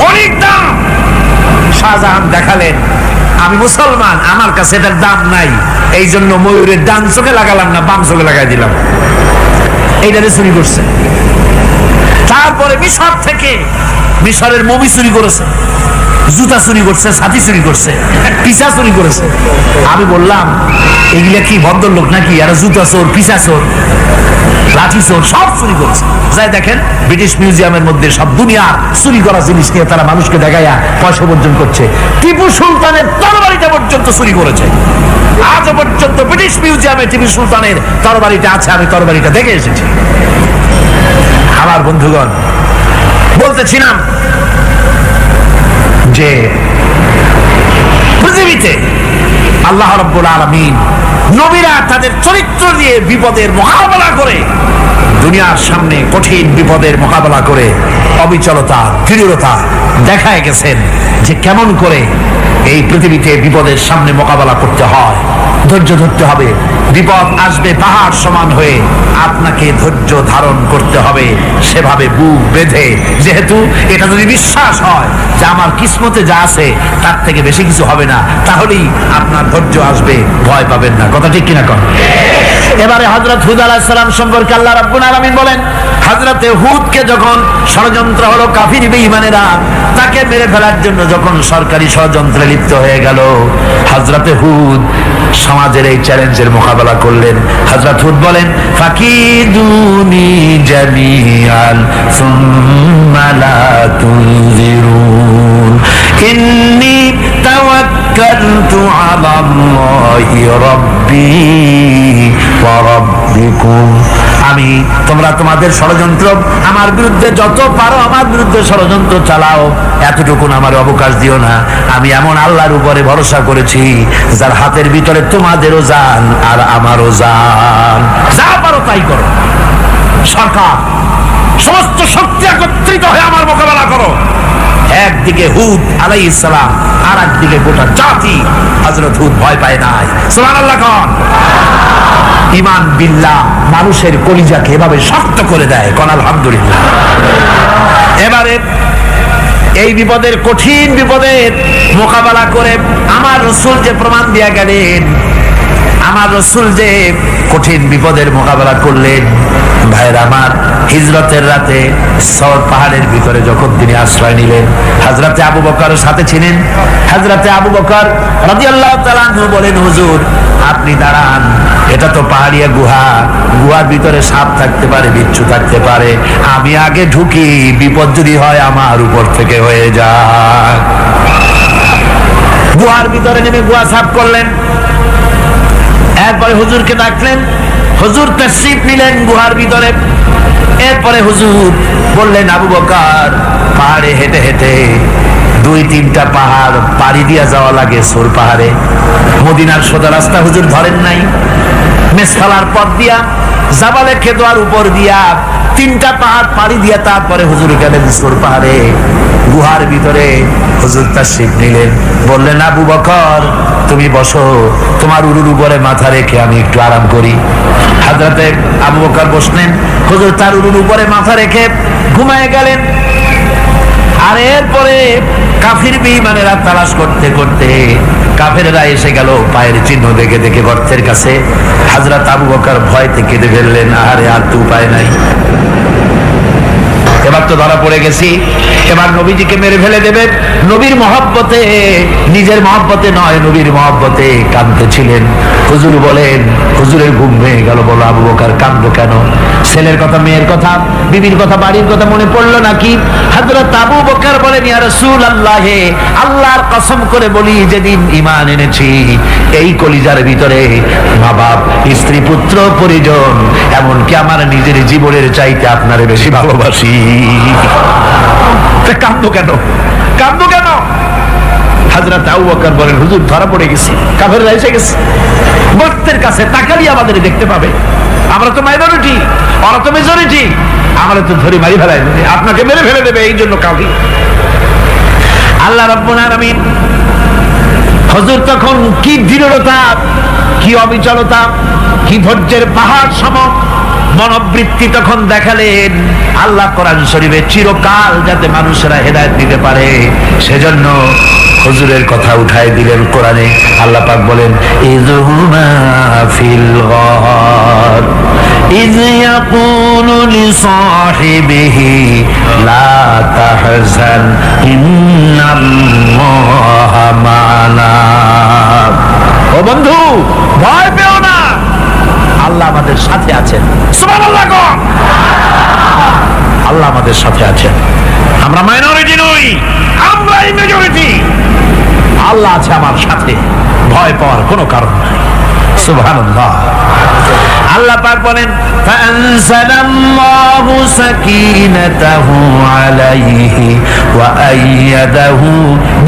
S1: অনেক দাম। শাহজাহান দেখালেন, আমি মুসলমান, আমার কাছে এটার দাম নাই, এই জন্য ময়ূরের ডান চোখে লাগালাম না, বাম চোখে লাগাই দিলাম। এইটারে চুরি করছে। তারপরে মিশর থেকে, মিশরের মমি চুরি করেছে, জুতা চুরি করছে, ছাতি চুরি করছে, পিসা চুরি করেছে। আমি বললাম এগুলা কি ভদ্রলোক নাকি? আর জুতা চোর, পিসা চোর, লাঠি চোর সব চুরি করছে। যাই দেখেন ব্রিটিশ মিউজিয়ামের মধ্যে সব দুনিয়া চুরি করা জিনিস নিয়ে তারা মানুষকে দেখাইয়া পয়সা অর্জন করছে। টিপু সুলতানের তরবারিটা পর্যন্ত চুরি করেছে। আজও পর্যন্ত ব্রিটিশ মিউজিয়ামে টিপু সুলতানের তরবারিটা আছে, আমি তরবারিটা দেখে এসেছি। আমার বন্ধুগণ, বলতেছিলাম যে পৃথিবীতে আল্লাহ রাব্বুল আলামিন নবীরা তাদের চরিত্র দিয়ে বিপদের মোকাবেলা করে, দুনিয়ার সামনে কঠিন বিপদের মোকাবেলা করে অবিচলতা, দৃঢ়তা দেখায় গেছেন যে কেমন করে এই পৃথিবীতে বিপদের সামনে মোকাবেলা করতে হয়। ধৈর্য ধরতে হবে, বিপদ আসবে পাহাড় সমান হয়ে, আপনাকে ধৈর্য ধারণ করতে হবে সেভাবে বুক বেঁধে। যেহেতু এটা যদি বিশ্বাস হয় যে আমার কিসমতে যা আছে তার থেকে বেশি কিছু হবে না, তাহলেই আপনার ধৈর্য আসবে, ভয় পাবেন না। কথা ঠিক কিনা কন? এবারে হযরত হুদ আলাইহিস সালাম সম্পর্কে আল্লাহ রাব্বুল আলামিন বলেন, হযরতে হুদকে যখন ষড়যন্ত্র হলো, কাফির বেঈমানেরা তাকে মেরে ফেলার জন্য যখন সরকারি ষড়যন্ত্রে লিপ্ত হয়ে গেল, হযরতে হুদ সমাজের এই চ্যালেঞ্জের মোকাবেলা করলেন। হযরত হুদ বলেন, ফাকিদুনি জামিআন সুম্মা লা তুনজিরুন ইন্নী তাওয়াক্কালতু আলাল্লাহি রাব্বি ওয়া রাব্বিকুম। আমি, তোমরা তোমাদের ষড়যন্ত্র আমার বিরুদ্ধে যত পারো আমার বিরুদ্ধে ষড়যন্ত্র চালাও, এতটুকু আমার অবকাশ দিও না। আমি এমন আল্লাহর উপরে ভরসা করেছি যার হাতের ভিতরে তোমাদেরও জান আর আমারও জান। যা পারো তাই করো। সরকার সমস্ত শক্তি একত্রিত হয়ে আমার মোকাবেলা করো। একদিকে হুদ আলাইহিস সালাম, আর একদিকে গোটা জাতি। হযরত হুদ ভয় পায় নাই। সুবহানাল্লাহ কোন? ঈমান বিল্লাহ মানুষের কলিজাকে এভাবে শক্ত করে দেয়। কোন আলহামদুলিল্লাহ। এবারে এই বিপদের, কঠিন বিপদের মোকাবেলা করে আমার রাসূল যে প্রমাণ দিয়া গেলেন, আমার রাসূল যে কঠিন বিপদের মোকাবেলা করলেন, ভাইরা আমার, হিজরতের রাতে সওর পাহাড়ের ভিতরে যখন তিনি আশ্রয় নিলেন, হযরতে আবু বকর সাথে ছিলেন। হযরতে আবু বকর রাদিয়াল্লাহু তাআলা আনহু বলেন, হুজুর আপনি দাঁড়ান, এটা তো পাহাড়িয়া গুহা, গুহার ভিতরে সাপ থাকতে পারে, বিচ্ছু থাকতে পারে, আমি আগে ঢুকি, বিপদ যদি হয় আমার উপর থেকে হয়ে যায়। গুহার ভিতরে নেমে গুহা সাফ করলেন। এরপরে হুজুরকে ডাকলেন, হুজুর তাশরীফ নিলেন গুহার ভিতরে। এরপরে হুজুর বললেন, আবু বকর, পাহাড়ে হেঁটে হেঁটে 2-3টা পাহাড় পাড়ি দিয়া যাওয়া লাগে সোর পাহাড়ে। মদিনার সোজা রাস্তা হুজুর ধরেন নাই, মেসফালার পথ দিয়া, জাবালে খেদোয়ার উপর দিয়া 3টা পাহাড় পাড়ি দিয়া তারপরে হুজুর গেলেন সোর পাহাড়ে। গুহার ভিতরে হুজুর তাশরীফ নিলেন। বললেন, আবু বকর তুমি বসো, তোমার উরুর উপরে মাথা রেখে আমি একটু আরাম করি। হযরতে আবু বকর বসলেন, হুজুর তার উরুর উপরে মাথা রেখে ঘুমায় গেলেন। আর এরপরে কাফির বেঈমানেরা তালাশ করতে করতে কাফেররা এসে গেল পায়ের চিহ্ন দেখে দেখে গর্তের কাছে। হযরত আবু বকর ভয়তে কেঁদে ফেললেন, আরে আর তো উপায় নাই, এবার তো ধরা পড়ে গেছি, এবার নবীজিকে মেরে ফেলে দেবে। নবীর মহব্বতে, নিজের মহব্বতে নয়, নবীর মহব্বতে কাঁদতেছিলেন। হুজুর বলেন, হুজুরের ঘুম ভেঙে গেল। বলো আবু বকর কাঁদো কেন? ছেলের কথা, মেয়ের কথা, বিবির কথা, বাড়ির কথা মনে পড়লো নাকি? হযরত আবু বকর বলেন, ইয়া রাসূলুল্লাহ, আল্লাহর কসম করে বলি, যেদিন ঈমান এনেছি এই কলিজার ভিতরে মা বাপ, স্ত্রী, পুত্র, পরিজন, এমনকি আমার নিজের জীবনের চাইতে আপনারে বেশি ভালোবাসি। কাঁদো কেন? কাঁদো কেন? হযরত আবু বকর বলেন, হুজুর ধরা পড়ে গেছি, কাফেররা এসে গেছে, গর্তের কাছে তাকালি আমাদের দেখতে পাবে, আমরা তো মাইনরিটি, ওরা তো মেজরিটি, আমরা তো ধরে মারি ফেলাই দেবে, আপনাকে মেরে ফেলে দেবে, এই জন্য কাঁদি। আল্লাহ রাব্বুল আলামিন, হুজুর তখন কি দৃঢ়তা, কি অবিচলতা, কি ধৈর্যের পাহাড় সম মনোবৃত্তি তখন দেখালেন। আল্লাহ কোরআন শরীফে চিরকাল যাতে মানুষেরা হেদায়েত নিতে পারে সেজন্য হুজুরের কথা উঠায় দিলেন কোরআনে। আল্লাহ পাক বলেন, ইযহুমা ফিল গার ইয ইয়াকুলু লিসাহিবিহি লা তাহজান ইন্নাল্লাহা মা'ানা। ও বন্ধু, ভয় পেও না, আল্লাহ আমাদের সাথে আছেন। সুবহানাল্লাহ। আল্লাহ আমাদের সাথে আছেন, আমরা মাইনরিটি নই, আমরাই মেজরিটি। আল্লাহ আছে আমার সাথে, ভয় পাওয়ার কোনো কারণ নাই। সুবহানাল্লাহ। আল্লাহ পাক বলেন, ফাআনজালাল্লাহু সাকিনাতাহু আলাইহি ওয়া আইয়াদাহু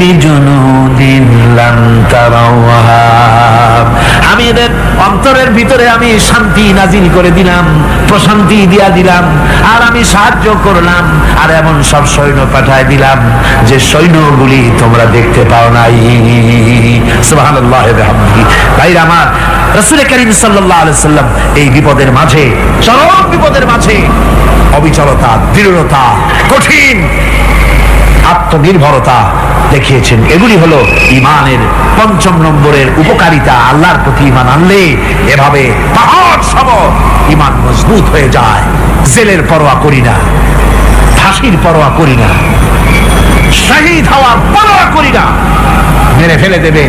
S1: বিজুনুদিন লাম তারাওহা। আমি এদের অন্তরের ভিতরে আমি শান্তি নাজিল করে দিলাম, প্রশান্তি দিয়া দিলাম, আর আমি সাহায্য করলাম, আর এমন সব সৈন্য পাঠায় দিলাম যে সৈন্যগুলি তোমরা দেখতে পাও নাই। সুবহানাল্লাহ ওয়া বিহামদিহি। ভাইরা আমার, রাসূল কারীম সাল্লাল্লাহু আলাইহি সাল্লাম এই বিপদের মাঝে, চরম বিপদের মাঝে অবিচলতা, দৃঢ়তা, কঠিন আত্মনির্ভরতা দেখিয়েছেন। এগুলি হলো ঈমানের ৫ম নম্বরের উপকারিতা। আল্লাহর প্রতি ঈমান আনলে এভাবে পাহাড় সম ঈমান মজবুত হয়ে যায়। জেলের পরোয়া করি না, ফাঁসির পরোয়া করি না, শহীদ হওয়ার পরোয়া করি না, মেরে ফেলে দেবে,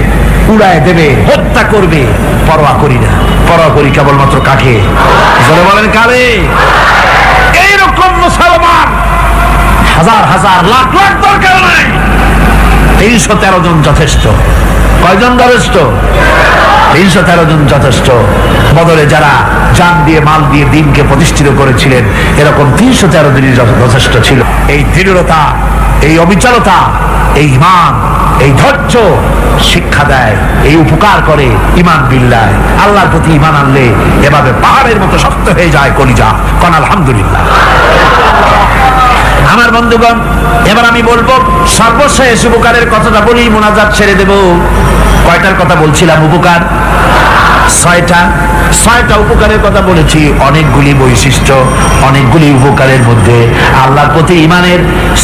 S1: উড়ায় দেবে, হত্যা করবে, পরোয়া করি না। পরোয়া করি কেবলমাত্র কাকে? জোরে বলেন কারে? এইরকম মুসলমান হাজার হাজার লাখ লাখ দরকার নাই, ৩১৩ জন যথেষ্ট। কয়জন যথেষ্ট? ৩১৩ জন যথেষ্ট। বদরে যারা জান দিয়ে, মাল দিয়ে দিনকে প্রতিষ্ঠিত করেছিলেন, এরকম ৩১৩ জনই যথেষ্ট ছিল। এই দৃঢ়তা, এই অবিচলতা, এই ঈমান, এই ধৈর্য শিক্ষা দেয়, এই উপকার করে ঈমান বিল্লাহ। আল্লাহর প্রতি ঈমান আনলে এভাবে পাহাড়ের মতো শক্ত হয়ে যায় কলিজা। কোন আলহামদুলিল্লাহ। আমার বন্ধুগণ, এবার আমি বলবো সর্বশেষ উপকারের কথাটা বলি, মোনাজাত ছেড়ে দেব। কয়টার কথা বলছিলাম? উপকার ৬টা উপকারের কথা বলেছি। অনেকগুলি বৈশিষ্ট্য, অনেকগুলি উপকারের মধ্যে আল্লাহর প্রতি ঈমানের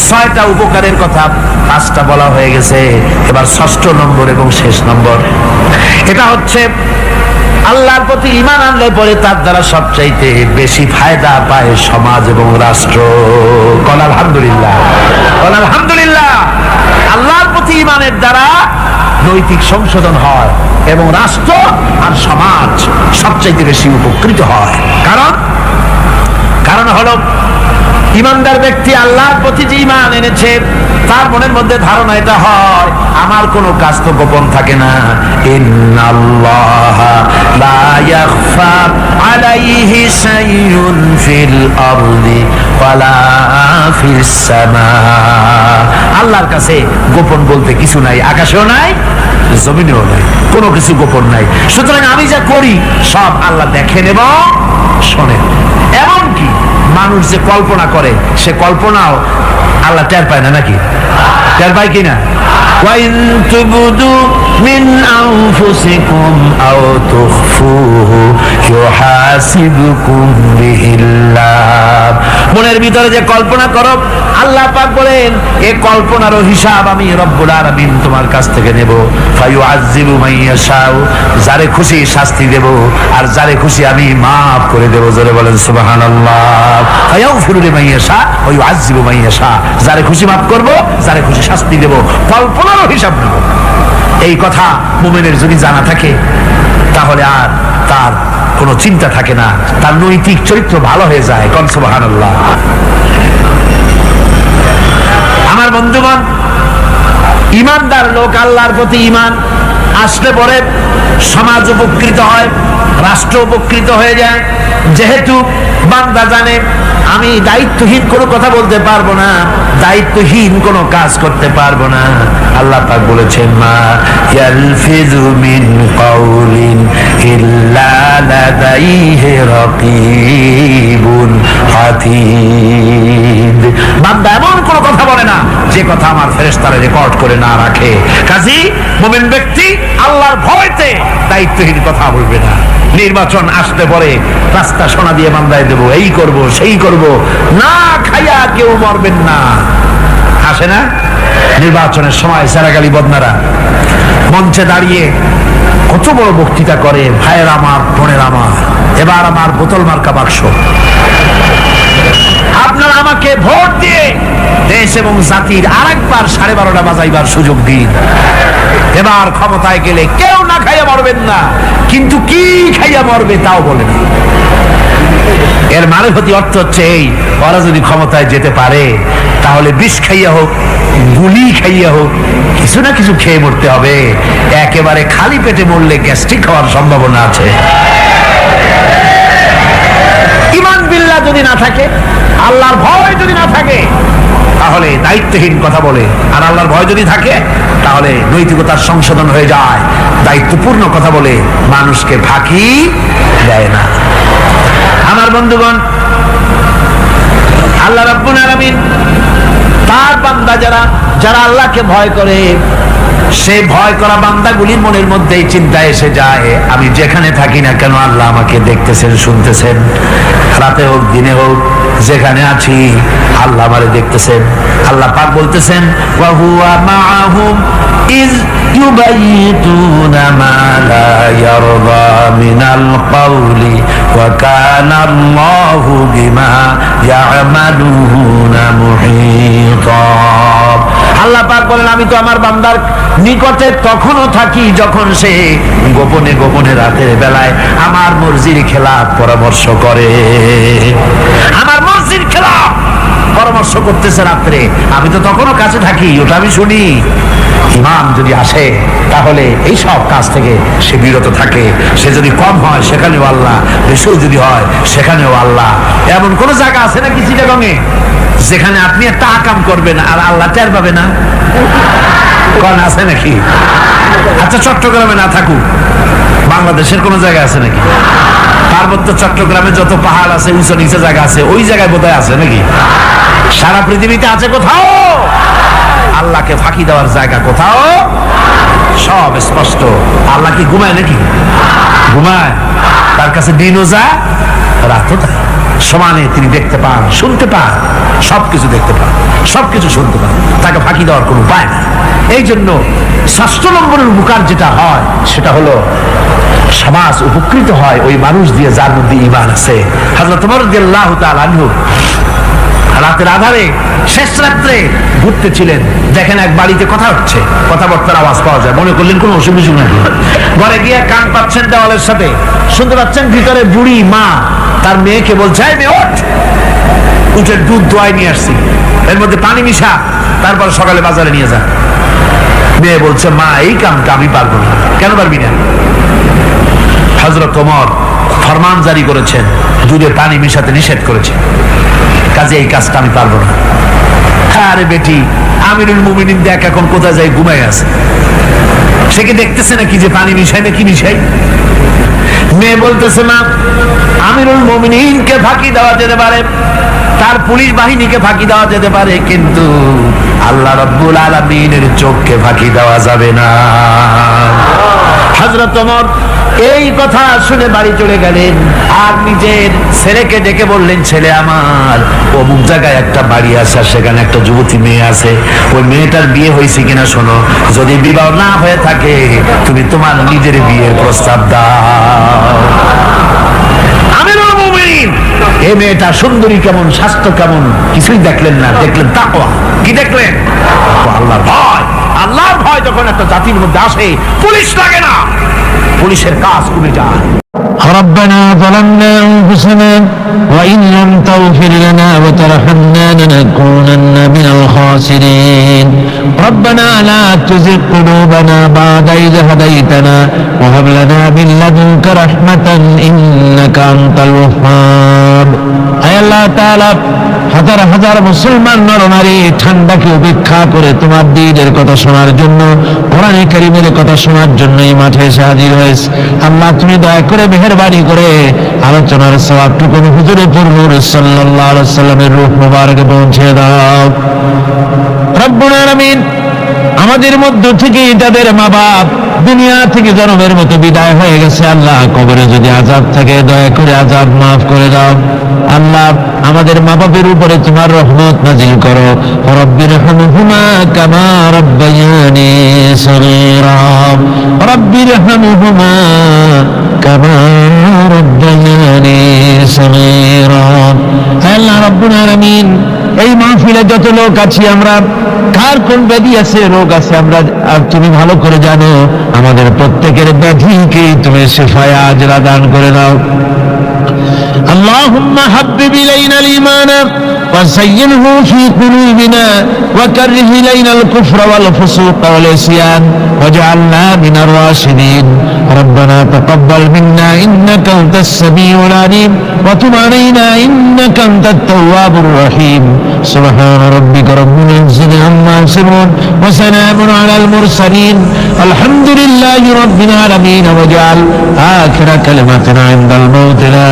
S1: ৬টা উপকারের কথা ৫টা বলা হয়ে গেছে। এবার ৬ষ্ঠ নম্বর এবং শেষ নম্বর, এটা হচ্ছে আল্লাহর প্রতি ঈমান আনলে পরে তার দ্বারা সবচাইতে বেশি ফায়দা পায় সমাজ এবং রাষ্ট্র। কোন আলহামদুলিল্লাহ, কোন আলহামদুলিল্লাহ। আল্লাহর প্রতি ঈমানের দ্বারা নৈতিক সংশোধন হয় এবং রাষ্ট্র আর সমাজ সবচাইতে বেশি উপকৃত হয়। কারণ হলো ঈমানদার ব্যক্তি আল্লাহর প্রতি যে ঈমান এনেছে, তার মনের মধ্যে ধারণা এটা হয়, আমার কোনো কাজ তো গোপন থাকে না। ইন্নাল্লাহা লা ইয়াখফা আলাইহি শাইউন ফিল আরদি ওয়ালা ফিস সামা। আল্লাহর কাছে গোপন বলতে কিছু নাই, আকাশেও নাই, জমিনেও নাই, কোনো কিছু গোপন নাই। সুতরাং আমি যা করি সব আল্লাহ দেখেন এবং শোনেন। এমনকি মানুষ যে কল্পনা করে, সে কল্পনাও আল্লাহ টের পায় না, নাকি? টের পায় কিনা? ওয়া ইন তুবদু মিন আনফুসিকুম আও তুখফুহু ইউহাসিবুকুম বিহিল্লাহ। মনের ভিতরে যে কল্পনা করো, আল্লাহ পাক বলেন এই কল্পনারও হিসাব আমি রব্বুল আলামিন তোমার কাছ থেকে নেব। ফায়ুআযযিবু মান ইয়াশাউ, যারে খুশি শাস্তি দেব, আর যারে খুশি আমি মাফ করে দেব। জোরে বলেন সুবহানাল্লাহ। ফায়াগফিরু লিমান ইয়াশা ওয়া ইউআযযিবু মান ইয়াশা, যারে খুশি মাফ করব, যারে খুশি শাস্তি দেব, কল্পনারও হিসাব নেব। এই কথা মুমিনের যদি জানা থাকে তাহলে আর তার কোনো চিন্তা থাকে না, তার নৈতিক চরিত্র ভালো হয়ে যায়। কোন সুবহানাল্লাহ। আমার বন্ধুগণ, ইমানদার লোক, আল্লাহর প্রতি ইমান আসলে পরে সমাজ উপকৃত হয়, রাষ্ট্র উপকৃত হয়ে যায়। যেহেতু বান্দা জানে আমি দায়িত্বহীন কোনো কথা বলতে পারবো না, দায়িত্বহীন কোনো কাজ করতে পারবো না। আল্লাহ পাক বলেছেন, মা ইয়ালফিযু মিন কাউলিন ইল্লা লাদাইহি রাকীবুন আতীদ। বান্দা এমন কোনো কথা বলে না যে কথা আমার ফেরেশতারা রেকর্ড করে না রাখে। কাজী মুমিন ব্যক্তি আল্লাহর ভয়তে দায়িত্বহীন কথা বলবে না। নির্বাচন আসতে পরে রাস্তা সোনা দিয়ে বান্দায় দেব, এই করব সেই করব, না খাইয়া কেউ মরবেন না। আসে না নির্বাচনের সময় সারাগালি বদনারা মঞ্চে দাঁড়িয়ে কত বড় বক্তৃতা করে, ভাইয়ের আমার, বোনের আমার, এবার আমার বোতল মার্কা বাক্স, আপনারা আমাকে ভোট দিয়ে দেশ এবং জাতির আরেকবার 12:30 বাজাইবার সুযোগ দিন। এবার ক্ষমতায় গেলে কেউ না খাইয়া মরবেন না, কিন্তু কি খাইয়া মরবে তাও বলে না। এর মারফতি অর্থ হচ্ছে এই, ওরা যদি ক্ষমতায় যেতে পারে তাহলে বিষ খাইয়া হোক, গুলি খাইয়া হোক, কিছু না কিছু খেয়ে মরতে হবে। একেবারে খালি পেটে মরলে গ্যাস্ট্রিক হওয়ার সম্ভাবনা আছে। ঈমান বিল্লাহ যদি না থাকে, আল্লাহর ভয় যদি না থাকে, তাহলে দায়িত্বহীন কথা বলে। আর আল্লাহর ভয় যদি থাকে তাহলে নৈতিকতার সংশোধন হয়ে যায়, দায়িত্বপূর্ণ কথা বলে, মানুষকে ফাঁকি দেয় না। আমার বন্ধুগণ, আল্লাহ রাব্বুল আলামিন তার বান্দা যারা আল্লাহকে ভয় করে, সেই ভয় করা বান্দাগুলির মনের মধ্যেই চিন্তা এসে যায়, আমি যেখানে থাকি না কেন আল্লাহ আমাকে দেখতেছেন, শুনতেছেন। রাতে হোক দিনে হোক যেখানে আছি আল্লাহ আমারে দেখতেছেন। আল্লাহ পাক বলতেছেন, ওয়া হুয়া মাআহুম ইয ইউবাইতুনা মা লা ইয়ারদা মিনাল কাওলি ওয়া কানা আল্লাহু বিমা ইয়ামালুনা মুহীতা। আল্লাহ পাক বলেন, আমি তো আমার বান্দার নিকটে তখনও থাকি যখন সে গোপনে গোপনে রাতের বেলায় আমার মর্জির খেলাফ পরামর্শ করে। আমার মর্জির খেলাফ পরামর্শ করতেছে রাত্রে, আমি তো তখনও কাছে থাকি, ওটা আমি শুনি। ইমাম যদি আসে তাহলে এই সব কাজ থেকে সে বিরত থাকে। সে যদি কম হয় সেখানেও আল্লাহ, বেশিও যদি হয় সেখানেও আল্লাহ। এমন কোন জায়গা আছে নাকি চিটাগংয়ে যেখানে আপনি একটা আকাম করবেন আর আল্লাহ টের পাবে না? কোন আছে নাকি? আচ্ছা, চট্টগ্রামে না থাকুক, বাংলাদেশের কোন জায়গা আছে নাকি? পার্বত্য চট্টগ্রামে যত পাহাড় আছে, উঁচু নিচে জায়গা আছে, ওই জায়গায় বোধহয় আছে নাকি? সারা পৃথিবীতে আছে কোথাও? আল্লাহকে ফাঁকি দেওয়ার জায়গা কোথাও? সব স্পষ্ট। আল্লাহ কি ঘুমায় নাকি? ঘুমায়? তার কাছে দিনও যায়, রাতও যায়। সমানে তিনি দেখতে পান, শুনতে পান, সবকিছু দেখতে পান, সবকিছু শুনতে পান। তাকে ফাঁকি দেওয়ার কোনো উপায় না। এই জন্য ৬০ নম্বরের উপকার যেটা হয় সেটা হলো সমাজ উপকৃত হয় ওই মানুষ দিয়ে যার মধ্যে ঈমান আছে। হযরত ওমর রাদিয়াল্লাহু তাআলা আনহু রাতের আধারে শেষ রাত্রে ঘুরতে ছিলেন, দেখেন এক বাড়িতে কথা হচ্ছে, কথাবার্তার আওয়াজ পাওয়া যায়। মনে করলেন কোনো অসুখ বিসুখ নাকি। ঘরে গিয়ে কান পাচ্ছেন দেওয়ালের সাথে, শুনতে পাচ্ছেন ভিতরে বুড়ি মা তার মেয়েকে বলছে, এই মেয়ে ওঠ, উঠের দুধ দোয়াই নিয়ে আসছি, এর মধ্যে পানি মিশা, তারপর সকালে বাজারে নিয়ে যা। মেয়ে বলছে, মা এই কামটা আমি পারবো না। কেন পারবি না? হযরত ওমর ফরমান জারি করেছেন, দুধে পানি মিশাতে নিষেধ করেছেন, কাজে এই কাজটা আমি পারবো না। আরে বেটি, আমিরুল মুমিনিন দেখ এখন কোথায় যায়, ঘুমায় আছে, সে কি দেখতেছে নাকি যে পানি মিশাই না কি মিশাই? মেয়ে বলতেছে, মা আমিরুল মুমিনিনকে ফাঁকি দেওয়া যেতে পারে, তার পুলিশ বাহিনীকে ফাঁকি দেওয়া যেতে পারে, কিন্তু আল্লাহ রাব্বুল আলামিনের চোখকে ফাঁকি দেওয়া যাবে না। হযরত ওমর এই কথা শুনে বাড়ি চলে গেলেন, আর নিজের ছেলেকে ডেকে বললেন, ছেলে আমার, অমুক জায়গায় একটা বাড়ি আছে, সেখানে একটা যুবতী মেয়ে আছে, ওই মেয়েটার বিয়ে হয়েছে কিনা শোনো, যদি বিবাহ না হয়ে থাকে তুমি তোমার নিজের বিয়ের প্রস্তাব দাও। আমিরুল মুমিনিন এই মেয়েটা সুন্দরী কেমন, স্বাস্থ্য কেমন কিছুই দেখলেন না, দেখলেন তাকওয়া। কি দেখলেন? আল্লাহর ভয়। আল্লাহর ভয় যখন একটা জাতির মধ্যে আসে, পুলিশ লাগে না, পুলিশের কাজ কমে যায়।
S2: ربنا ظلمنا أنفسنا وإن لم تغفر لنا وترحمنا لنكونن من الخاسرين ربنا لا تزغ قلوبنا بعد إذ هديتنا وهب لنا من لدنك رحمة إنك أنت الوهاب أي الله تعالى হাজার হাজার মুসলমান নরনারী ঠান্ডাকে উপেক্ষা করে তোমার দ্বীনের কথা শোনার জন্য, কোরআনে কারীমের কথা শোনার জন্য এই মাঠে এসে হাজির হয়েছে। আল্লাহ তুমি দয়া করে মেহেরবানি করে আলোচনার সওয়াবটুকু হুজুরে নূর সাল্লাল্লাহু আলাইহি ওয়াসাল্লামের রূহ মুবারকে পৌঁছে দাও। রব্বুল আলামিন আমাদের মধ্য থেকে তাদের মা বাপ দুনিয়া থেকে জন্মের মতো বিদায় হয়ে গেছে। আল্লাহ কবরে যদি আযাব থাকে দয়া করে আযাব মাফ করে দাও। আল্লাহ আমাদের মা বাপের উপরে তোমার রহমত নাজিল করো। রব্বিরহামহুমা কামা রাব্বায়ানি সগীরা রব্বিরহামহুমা কামা রাব্বায়ানি সগীরা। আল্লাহ রব্বুল আলামিন এই মাহফিলে যত লোক আছি আমরা, কার কোন ব্যাধি আছে, রোগ আছে, আমরা তুমি ভালো করে জানো। আমাদের প্রত্যেকের ব্যাধিকে তুমি শিফায়ে আজরা দান করে দাও। اللهم حبب إلينا الإيمان وزينه في قلوبنا وكره إلينا الكفر والفسوق والعصيان واجعلنا من الراشدين ربنا تقبل منا إنك أنت السميع العليم وتب علينا إنك أنت التواب الرحيم سبحان ربك رب العزة عما يصفون وسلام على المرسلين الحمد لله رب العالمين واجعل آخر كلمتنا عند الموت لا